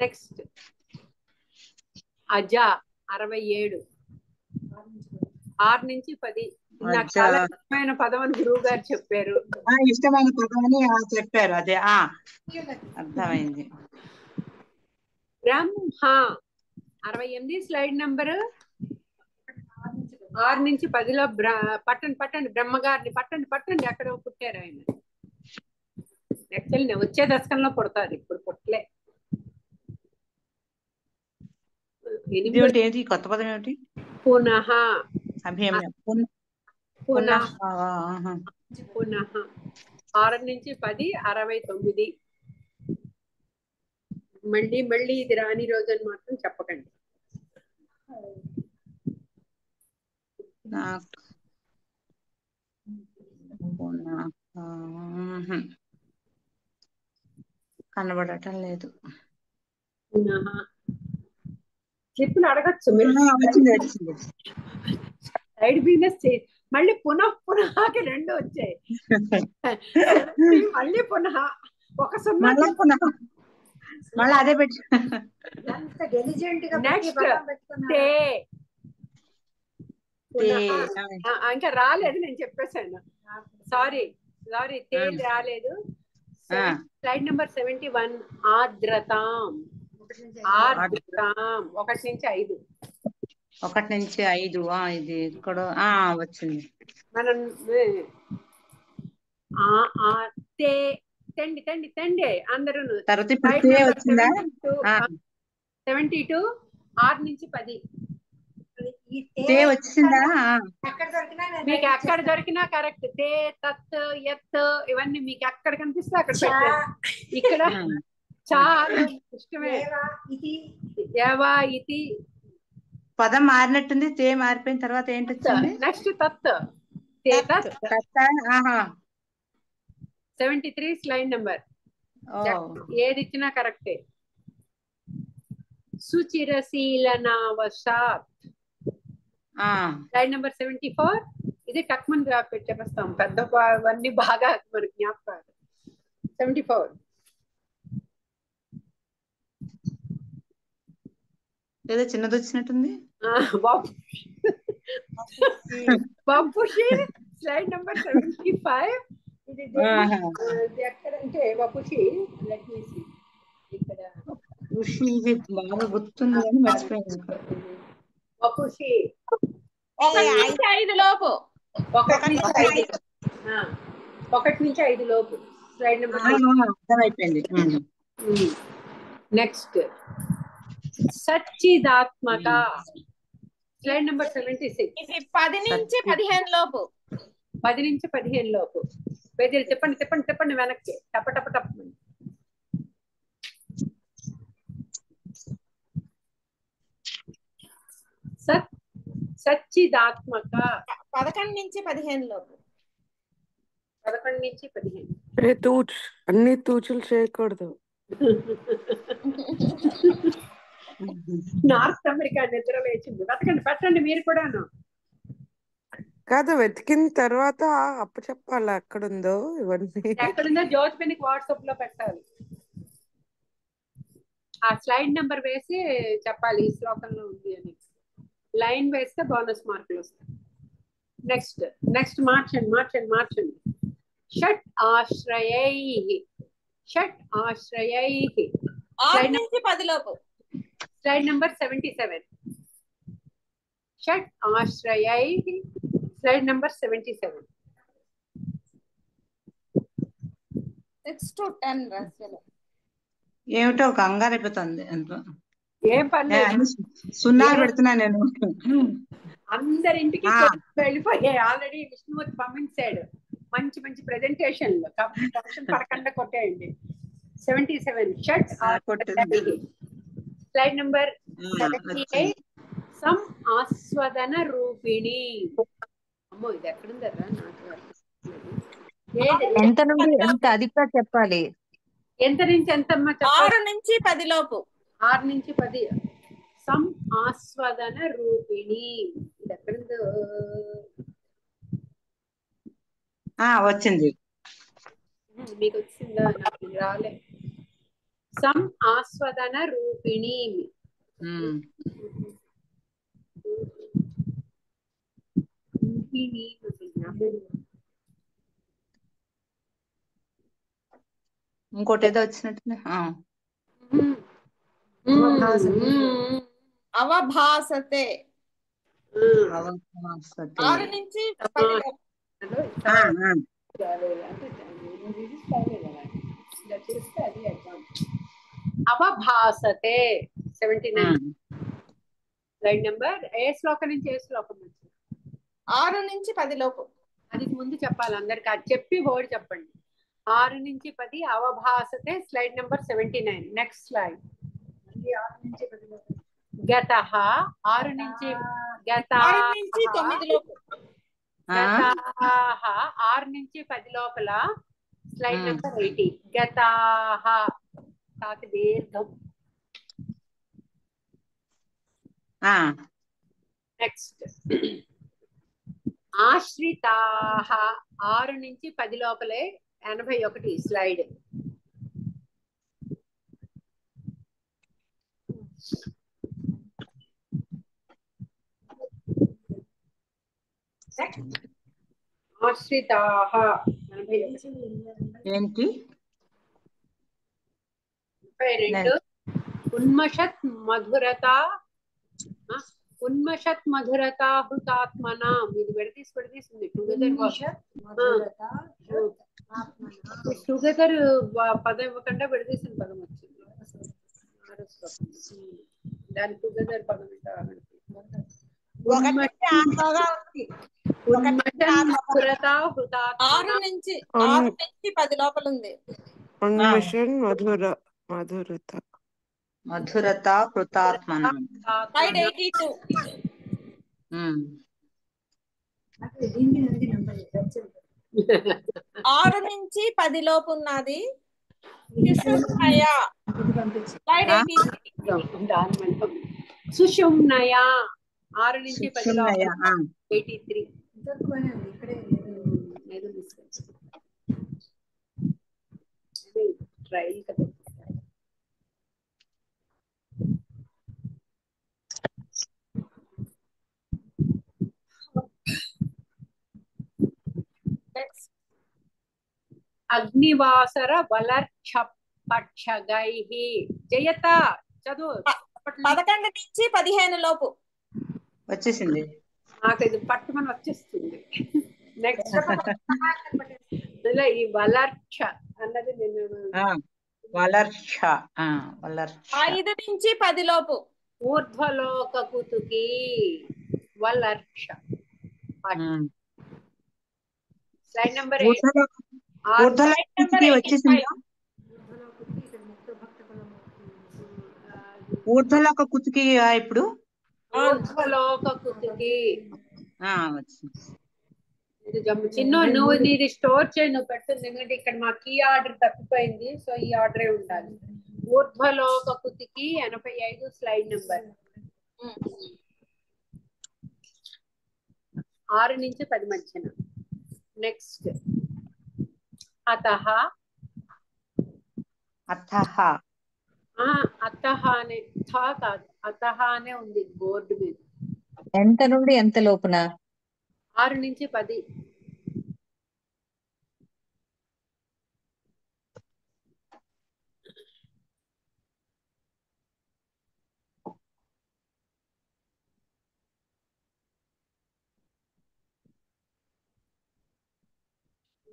నెక్స్ట్ అజ 67, 6 నుంచి 10. నాకు చాలా ఇష్టమైన పదం అని గురువు గారు చెప్పారు. ఇష్టమైన పదం అని చెప్పారు, అదే అర్థమైంది. బ్రహ్మ 68, స్లైడ్ నెంబర్ 6 నుంచి 10లో పట్టండి బ్రహ్మగారిని పట్టండి. ఎక్కడో పుట్టారు ఆయన. యాక్చువల్లీ వచ్చే దశకంలో పుడతారు, ఇప్పుడు పుట్టలే. ఏంటి కొత్త పదం ఏమిటి? పునః. పునః 6 నుంచి 10, 69. మళ్ళీ ఇది రాని రోజు అని మాత్రం చెప్పకండి. కనబడటం లేదు. స్లిప్లు అడగచ్చు మీరు. సైడ్ బిజినెస్ మళ్ళీ పునః 2 వచ్చాయి. మళ్ళీ పునః 1 సున్నా. మళ్ళీ అదే పెట్టి. నెక్స్ట్ ఇంకా రాలేదు, నేను చెప్పేసాను. సారీ తేల్ రాలేదు. Slide number 71 ఆర్ద్రతాం. 1 నుంచి 5. 1 నుంచి 5. ఇది ఇక్కడ వచ్చింది. మనం తెండి అందరూ. 72, 6 నుంచి 10. వచ్చిందా? మీకు ఎక్కడ దొరికినా కరెక్ట్. తే, తత్, ఎత్ ఇవన్నీ మీకు ఎక్కడ కనిపిస్తే అక్కడ పెట్టారు. ఇక్కడ చాలా ఇష్టమే. ఇది పదం మారినట్టుంది. తే మారిపోయిన తర్వాత ఏంటి వచ్చింది? నెక్స్ట్ తత్. 73, స్లైడ్ నెంబర్. ఏది ఇచ్చినా కరెక్టే. సుచిరశీలనావశాత్. Slide number 74. ఇది టక్మన్ చెప్పేస్తాం, పెద్దవన్నీ బాగా మనకి జ్ఞాపకాలు. 74. ఏదో చిన్నది వచ్చినట్టుంది. వపుషి. Slide number 75. ఇది ఎక్కడంటే వపుషి, లెట్ మీ సీ, ఇక్కడ ఇది బాగా గుర్తుంది కానీ మర్చిపోయింది. వపుషి 1 నుంచి 5 లోపు. 1 నుంచి 5 లోపు. స్లైడ్ నెంబర్ అర్థమైపోయింది. నెక్స్ట్ సచ్చిదాత్మక. Slide number 76. ఇది 10 నుంచి 15 లోపు. 10 నుంచి 15 లోపు. పేజీలు తిప్పండి వెనక్కి. టప టప టప. సచ్చిదాత్మక 11 నుంచి 15 లోపు. 11 నుంచి 15. అన్ని తూచులు చేయకూడదు. నార్త్ అమెరికా నిద్ర లేచింది. వెతకండి, పెట్టండి మీరు కూడాను. కాదు, వెతికిన తర్వాత అప్పు చెప్పాలి ఎక్కడుందో. ఇవన్నీ ఎక్కడుందో జ్యోతిపినికి వాట్సాప్ లో పెట్టాలి. ఆ స్లైడ్ నెంబర్ వేసి చెప్పాలి ఈ శ్లోకంలో ఉంది అని. లైన్ వేస్తే బోనస్ మార్కులు వస్తాయి. నెక్స్ట్ మార్చండి. షట్ ఆశ్రయై. 6 నుంచి 10 లోపు. Slide number 77. షట్ ఆశ్రయై. Slide number 77. 6 to 10 రాశాను. ఏమిటో కంగారు అయిపోతుంది. ఏం పని సున్నా పెడుతున్నా నేను. అందరింటికి వెళ్ళిపోయాయి ఆల్రెడీ. విష్ణుమూర్తి పంపించాడు మంచి ప్రెజెంటేషన్లు. టెన్షన్ పడకుండా కొట్టేయండి. 77. షట్ ఆశ్రయై. Slide number 78. సమ్ ఆస్వాదన రూపిణి. అమ్మో, ఇది ఎక్కడుందరా నాకు. ఎంత నుండి ఎంత, అది కూడా చెప్పాలి. ఎంత నుంచి ఎంతమ్మా? 6 నుంచి 10 లోపు. 6 నుంచి 10. సమ్ ఆస్వాదన రూపిణి. ఇది ఎక్కడుందో వచ్చింది. మీకు వచ్చిందా? నాకు రాలే. సమ్ ఆస్వాదన రూపిణి. ఇంకోటి ఏదో వచ్చినట్టుంది. అవభాసతే. 6 నుంచి 10 లోపు. అవభాసతే. 79. Slide number. ఏ శ్లోకం నుంచి ఏ శ్లోకం నుంచి? 6 నుంచి 10 లోపు. అది ముందు చెప్పాలి అందరికి. అది చెప్పి వర్డ్ చెప్పండి. 6 నుంచి 10 అవభాసతే. Slide number 79. Next slide. 6 నుంచి 10 లోపు. గతః. 6 నుంచి 9 లోపు. 6 నుంచి 10 లోపల. Slide number 80. గతాః. తాకి దీర్ఘం. నెక్స్ట్ ఆశ్రితాః. 6 నుంచి 10 లోపలే. 81 స్లైడ్. ఆశ్రితాః 81. ఏంటి? 32. ఉన్మషత్ మధురత హృతాత్మనా. ఇది విడదీసింది. టుగెదర్ పదం ఇవ్వకుండా విడదీసిన పదం వచ్చింది. దాని టుగెదర్ పదం 6 నుంచి 10 లోపల ఉంది. మధురత కృతాత్మన. 82. 6 నుంచి 10 లోపు ఉన్నది. స్లైడ్ 83. సుషుమ్నయా 6 నుంచి 10 సుషుమ్నయ లోపల 83. ట్రైల్ కదా. అగ్నివాసర వలర్క్షపక్షగై జయత చదువు. 11 నుంచి 15 లోపు వచ్చేసింది. నాకు ఇది పట్టుమని వచ్చేస్తుంది. నెక్స్ట్ ఈ వలర్క్ష అన్నది నేను వలర్క్ష 5 నుంచి 10 లోపు ఊర్ధ్వలోక కుతుకి వలర్క్ష. స్లైడ్ నెంబర్ వచ్చేసిందా? ఊర్ధ్వలోక కుతుకి ఇప్పుడు ఊర్ధ్వలోక కుతుకి వచ్చింది. చిన్న నువ్వు నీది స్టోర్ చేయి, నువ్వు పెట్టింది. ఎందుకంటే ఇక్కడ మా కీ ఆర్డర్ తప్పిపోయింది, సో ఈ ఆర్డరే ఉండాలి. ఊర్ధ్వలోక కుతికి 85 స్లైడ్ నెంబర్. 6 నుంచి 10 మధ్యన. నెక్స్ట్ అతహ అనే థా కాదు, అతహ అనే ఉంది బోర్డు మీద. ఎంత నుండి ఎంత లోపున? 6 నుంచి 10.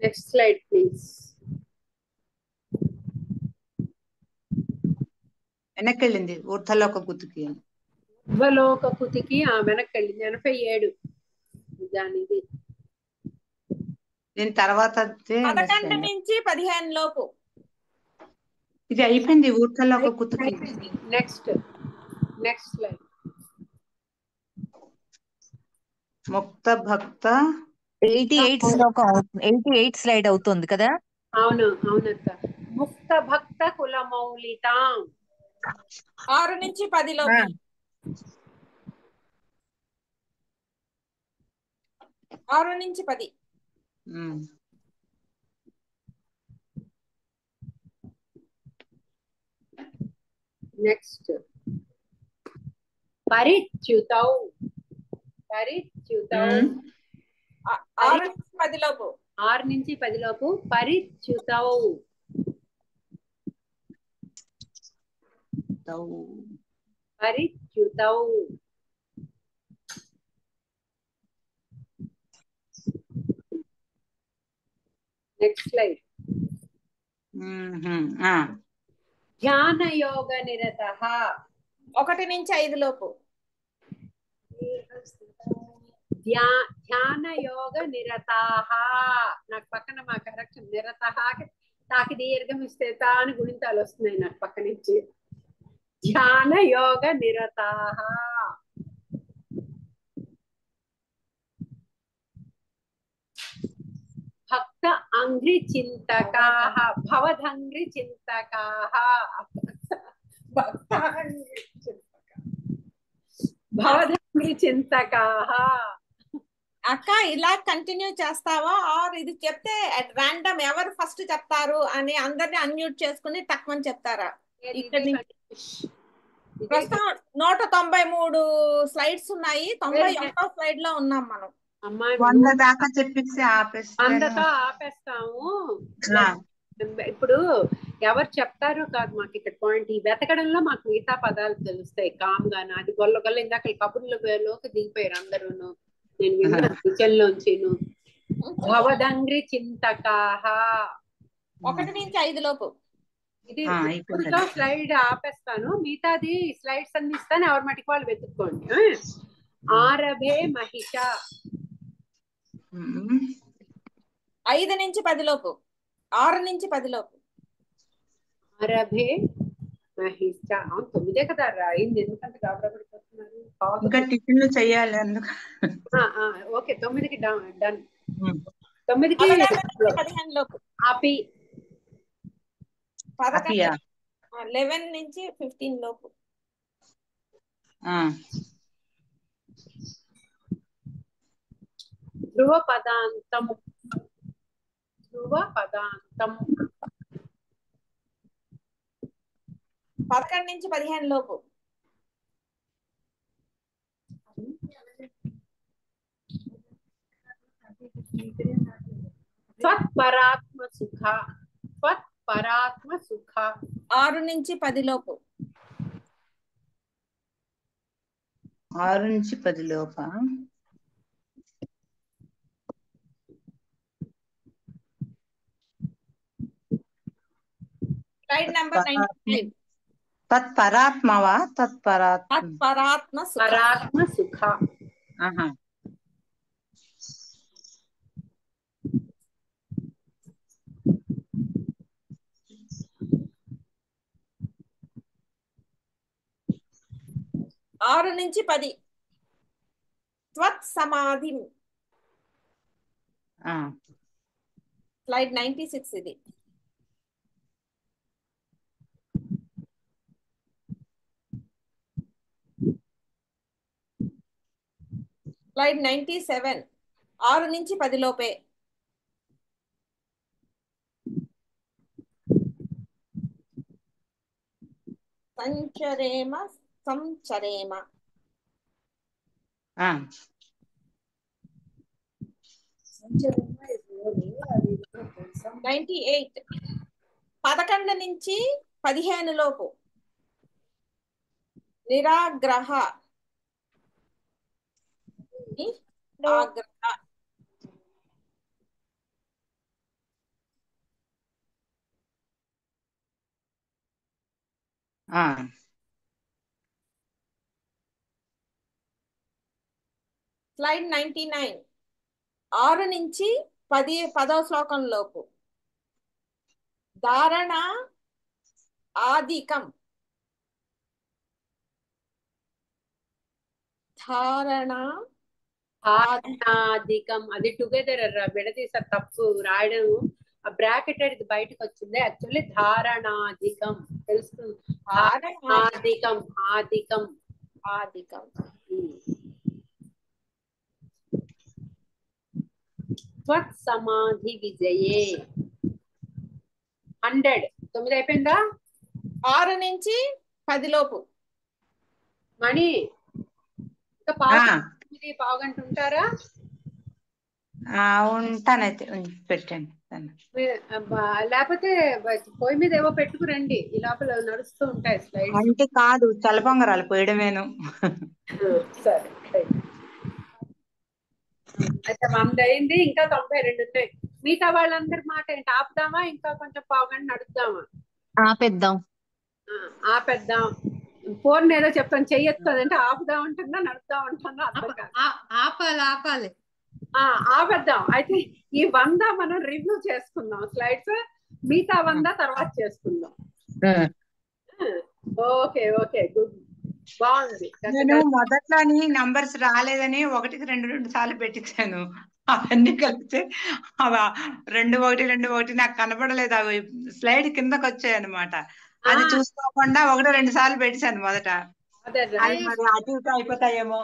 Next slide please. వెనక్కి వెళ్ళింది ఊర్ధ్వలోక కుతికి. ఊర్ధ్వలోక కుతికి వెనక్కి వెళ్ళింది. 87 దానిది. దీని తర్వాత 11 నుంచి 15 లోపు ఇది అయిపోయింది. ఊర్ధ్వలోక కుతికి. Next slide. ముక్త భక్త 88 స్లైడ్ అవుతుంది కదా? అవును అవునక్క. ముక్త భక్త కులమౌలితాం 6 నుంచి 10 లోపు. 6 నుంచి 10. నెక్స్ట్ పరిచ్యుతౌ 6 నుంచి 10 లోపు. 6 నుంచి 10 లోపు పరిచ్యుతౌ. పరిచ్యుతౌ. Next slide. ధ్యాన యోగ నిరతః 1 నుంచి 5 లోపు. ధ్యాన యోగ నిరతాః. నాకు పక్కన మా కరెక్షన్ నిరతః తాకి దీర్ఘం ఇస్తే తాను గుణితాలు వస్తున్నాయి నాకు పక్క నుంచి. ధ్యాన యోగ నిరతాః. భక్త అంగ్రి చింతకాః భవదంగ్రి చింతకాః. భక్త అంగ్రి చింతకాః భవదంగ్రి చింతకాః. అక్క ఇలా కంటిన్యూ చేస్తావా? ఆర్ ఇది చెప్తే అట్ ర్యాండమ్ ఎవరు ఫస్ట్ చెప్తారు అని అందరిని అన్మ్యూట్ చేసుకుని తక్కువ చెప్తారా? ఇక్కడ ప్రస్తుతం 193 స్లైడ్స్ ఉన్నాయి. 91వ స్లైడ్ లో ఉన్నాం మనం. 100 దాకా చెప్పేసి అందతో ఆపేస్తాము. ఇప్పుడు ఎవరు చెప్తారో కాదు మాకు ఇక్కడ పాయింట్. ఈ వెతకడంలో మాకు మిగతా పదాలు తెలుస్తాయి కామ్ గాను. అది గొల్ల గొల్ల ఇందాక కబుర్లలోకి దిగిపోయారు అందరూను. నేను విన్నా కిచెన్ లోంచి. భవదంగ్రి చింతకాః 1 నుంచి 5 లోపు. ఇది ఇప్పుడుతో స్లైడ్ ఆపేస్తాను. మిగతాది స్లైడ్స్ అన్ని ఇస్తాను, ఎవరి మటుకు వాళ్ళు వెతుక్కోండి. ఆరభే మహిష 5 నుంచి 10 లోపు. 6 నుంచి 10 లోపు. ఆరభే మహిష 9 కదా అయింది. ఎందుకంటే గాబరపడిపోతున్నారు. ఇంకా టిఫిన్లు చెయ్యాలి అందుకు. ఓకే 9కి డన్. 9కి 15 లోపు. ఆపి 11 నుంచి 15 లోపు. ఆ, ధ్రువ పదాంతం. ధ్రువ పదాంతం. 11 నుంచి 15 లోపు. త్వత్పరాత్మ సుఖ. త్వత్పరాత్మ సుఖ. 6 నుంచి 10 లోపు. 6 నుంచి 10 లోప. Slide number 99. తత్పరాత్మవా తత్పరాత్మ? తత్పరాత్మ సుఖ. పరాత్మ సుఖ. ఆహా. ఆరు నుంచి 10. త్వత్ సమాధి. స్లైడ్ 96 ఇది. స్లైడ్ 97. 6 నుంచి 10 లోపే. సంచరేమ సంచరేమ. 98. 11 నుంచి 15 లోపు. నిరాగ్రహ. ఆగ్రహ. స్లైడ్ 99. 6 నుంచి 10వ శ్లోకం లోపు. ధారణ ఆదికం. ధారణ ఆదికం. అది టుగెదర్ విడదీస తప్పు రాయడం. ఆ బ్రాకెట్ ఇది బయటకు వచ్చింది. యాక్చువల్లీ ధారణాధికం తెలుస్తుంది. ఆదికం ఆదికం ఆదికం. త్వత్ సమాధి విజయే. 100. 9 అయిపోయిందా? 6 నుంచి 10 లోపు. మణి ఇంకా పావుగంట ఉంటారా? ఉంటానైతే పెట్టండి. లేకపోతే పొయ్యి మీద ఏవో పెట్టుకురండి. ఈ లోపల నడుస్తూ ఉంటాయి స్లైడ్స్. అంటే కాదు, చల్లపొంగరాలు పోయడమేను. సరే అయితే 100 అయింది. ఇంకా 92 ఉన్నాయి. మిగతా వాళ్ళందరి మాట ఏంటి? ఆపుదామా? ఇంకా కొంచెం పావుగంట నడుద్దామా? ఆపేద్దాం. ఆపేద్దాం. ఫోన్ ఏదో చెప్తాను చెయ్యొస్తుందంటే ఆపుదాం ఉంటుందా నడుద్దాం ఉంటుందా అర్థం కాదు. ఆపాలి. ఆపేద్దాం. అయితే ఈ 100 మనం రివ్యూ చేసుకుందాం స్లైడ్స్. మిగతా 100 తర్వాత చేసుకుందాం. Okay good. బాగుంది. నేను మొదట్లోని నంబర్స్ రాలేదని 1కి 2 సార్లు పెట్టించాను. అవన్నీ కలిపితే 2 1 2 1 నాకు కనపడలేదు. అవి స్లైడ్ కిందకి వచ్చాయి అనమాట. అది చూసుకోకుండా 1 2 సార్లు పెట్టాను మొదట. అది మరి అటు ఇటు అయిపోతాయేమో.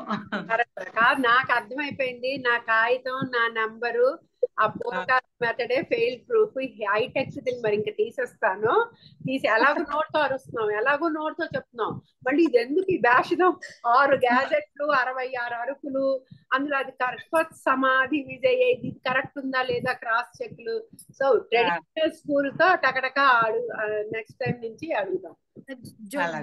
కాదు, నాకు అర్థమైపోయింది. నా కాగితం నా నంబరు ఆ పోడ్కాస్ట్ మెథడే ఫెయిల్ ప్రూఫ్. హైటెక్స్ మరి ఇంకా తీసేస్తాను. ఎలాగో నోట్తో అరుస్తున్నాం, ఎలాగో నోట్తో చెప్తున్నాం. మళ్ళీ ఇది ఎందుకు ఈ భాషణం? 6 గ్యాజెట్లు, 66 అరుకులు, అందులో అది కరెక్ట్ సమాధి విజయ్. ఇది కరెక్ట్ ఉందా లేదా క్రాస్ చెక్లు. సో ట్రెడిషనల్ స్కూల్ తో టకటక నెక్స్ట్ టైం నుంచి అడుగుదాం.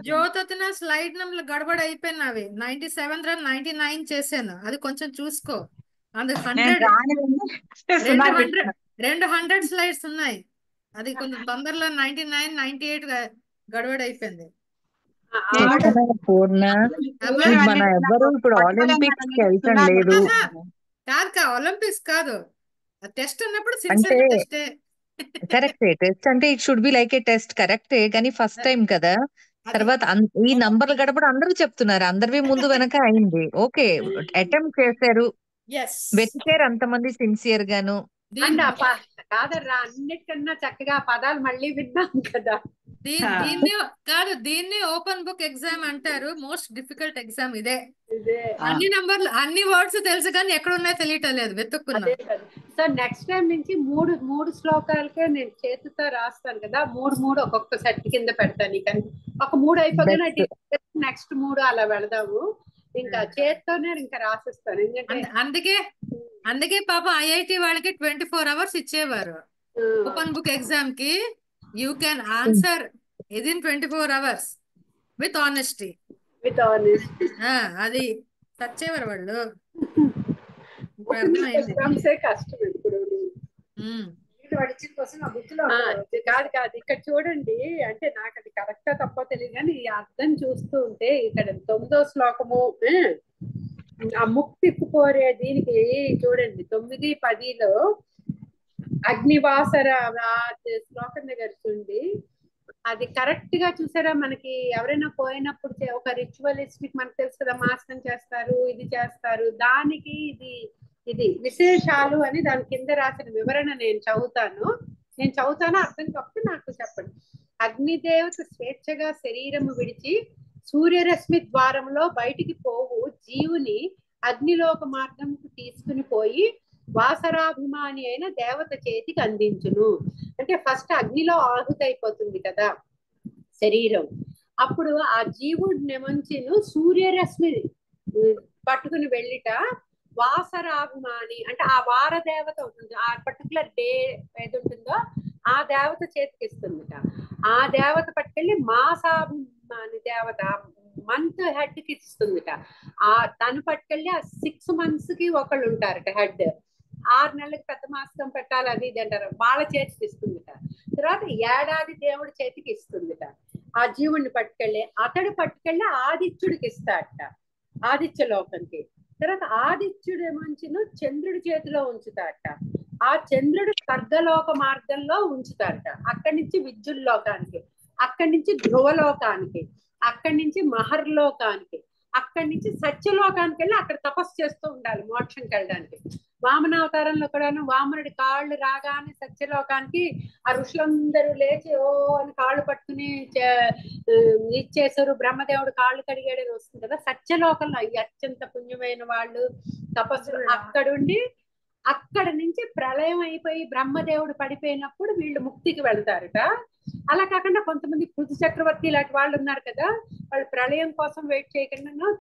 జ్యోతిన స్లైడ్ నెంబర్ గడబడి అయిపోయినవి. 97 99 చేశాను. అది కొంచెం చూసుకో. అందుకు 200 స్లైడ్స్ ఉన్నాయి. అది కొంచెం తొందరలో 99 98 గడబడి అయిపోయింది. పూర్ణ మన ఎవ్వరు ఇప్పుడు ఒలింపిక్స్ కి వెళ్ళటం లేదు. కాదు ఒలింపిక్స్ కాదు, టెస్ట్ అన్నప్పుడు అంటే సిన్సియర్ టెస్టే. కరెక్టే. టెస్ట్ అంటే it should be like A test. కరెక్టే, కానీ ఫస్ట్ టైం కదా. తర్వాత ఈ నంబర్లు గడపడ అందరూ చెప్తున్నారు. అందరివి ముందు వెనక అయింది. ఓకే, అటెంప్ట్ చేశారు, వెతికారు అంతమంది సిన్సియర్ గాను. కాదర్రా, అన్నిటికన్నా చక్కగా పదాలు మళ్ళీ విన్నాం కదా. దీన్ని కాదు, దీన్ని ఓపెన్ బుక్ ఎగ్జామ్ అంటారు. మోస్ట్ డిఫికల్ట్ ఎగ్జామ్ ఇదే. అన్ని నంబర్లు అన్ని వర్డ్స్ తెలుసు కానీ ఎక్కడ ఉన్నాయో తెలియటం లేదు, వెతుక్కున్నా. సో నెక్స్ట్ టైం నుంచి మూడు శ్లోకాలకే నేను చేతితో రాస్తాను కదా, మూడు ఒక్కొక్క సెట్ కింద పెడతాను. కానీ ఒక 3 అయిపోగానే నెక్స్ట్ 3 అలా వెళదాము. ఇంకా చేత్తోనే ఇంకా రాసిస్తాను. ఎందుకంటే అందుకే పాపం ఐఐటి వాళ్ళకి 24 hours ఇచ్చేవారు ఓపెన్ బుక్ ఎగ్జామ్ కి. You can answer within 24 hours with honesty. అది చచ్చేవారు వాళ్ళు. అర్థమైంది. కష్టం ఇప్పుడు కాదు ఇక్కడ చూడండి. అంటే నాకు అది కరెక్టా తప్పో తెలియదు కానీ ఈ అర్థం చూస్తూ ఉంటే ఇక్కడ 9వ శ్లోకము ఆ ముక్తి కోరే దీనికి చూడండి 9, 10లో అగ్నివాసర శ్లోకం దగ్గర చూడండి. అది కరెక్ట్ గా చూసారా? మనకి ఎవరైనా పోయినప్పుడు ఒక రిచువలిస్టిక్ మనకు తెలుసు కదా, మాస్నం చేస్తారు, ఇది చేస్తారు. దానికి ఇది విశేషాలు అని దాని కింద రాసిన వివరణ నేను చదువుతాను. అర్థం కాకపోతే నాకు చెప్పండి. అగ్నిదేవత స్వేచ్ఛగా శరీరము విడిచి సూర్యరశ్మి ద్వారంలో బయటికి పోవు జీవుని అగ్నిలోక మార్గంకు తీసుకుని పోయి వాసరాభిమాని అయిన దేవత చేతికి అందించును. అంటే ఫస్ట్ అగ్నిలో ఆహుతైపోతుంది కదా శరీరం. అప్పుడు ఆ జీవుడు నెమంచిను సూర్యరశ్మి పట్టుకుని వెళ్ళిట వాసరాభిమాని అంటే ఆ వార దేవత ఉంటుంది, ఆ పర్టికులర్ డే ఏది ఉంటుందో ఆ దేవత చేతికి ఇస్తుందిట. ఆ దేవత పట్టుకెళ్ళి మాసాభిమాని దేవత మంత్ హెడ్ కి ఇస్తుందిట. తను పట్టుకెళ్ళి ఆ 6 months కి ఒకళ్ళు ఉంటారట హెడ్. 6 నెలలకు పెద్ద మాసం పెట్టాలి అది ఇది అంటారు, వాళ్ళ చేతికి ఇస్తుందిట. తర్వాత ఏడాది దేవుడి చేతికి ఇస్తుందిట. ఆ జీవుడిని అతడు పట్టుకెళ్ళి ఆదిత్యుడికి ఇస్తాడట, ఆదిత్య లోకంకి. తర్వాత ఆదిత్యుడు ఏమంచును చంద్రుడి చేతిలో ఉంచుతాడట. ఆ చంద్రుడు స్వర్గలోక మార్గంలో ఉంచుతాడట. అక్కడి నుంచి విద్యుల్లోకానికి, అక్కడి నుంచి ధ్రువలోకానికి, అక్కడి నుంచి మహర్లోకానికి, అక్కడి నుంచి సత్యలోకానికి వెళ్ళి అక్కడ తపస్సు చేస్తూ ఉండాలి మోక్షంకి వెళ్ళడానికి. వామనావతారంలో కూడాను వామనుడి కాళ్ళు రాగానే సత్యలోకానికి ఆ ఋషులందరూ లేచి ఓ అని కాళ్ళు పట్టుకుని ఇచ్చేసారు. బ్రహ్మదేవుడు కాళ్ళు కడిగాడని వస్తుంది కదా. సత్యలోకంలో అత్యంత పుణ్యమైన వాళ్ళు తపస్సులు అక్కడుండి అక్కడ నుంచి ప్రళయం అయిపోయి బ్రహ్మదేవుడు పడిపోయినప్పుడు వీళ్ళు ముక్తికి వెళ్తారట. అలా కాకుండా కొంతమంది పృథు చక్రవర్తి లాంటి వాళ్ళు ఉన్నారు కదా, వాళ్ళు ప్రళయం కోసం వెయిట్ చేయకుండా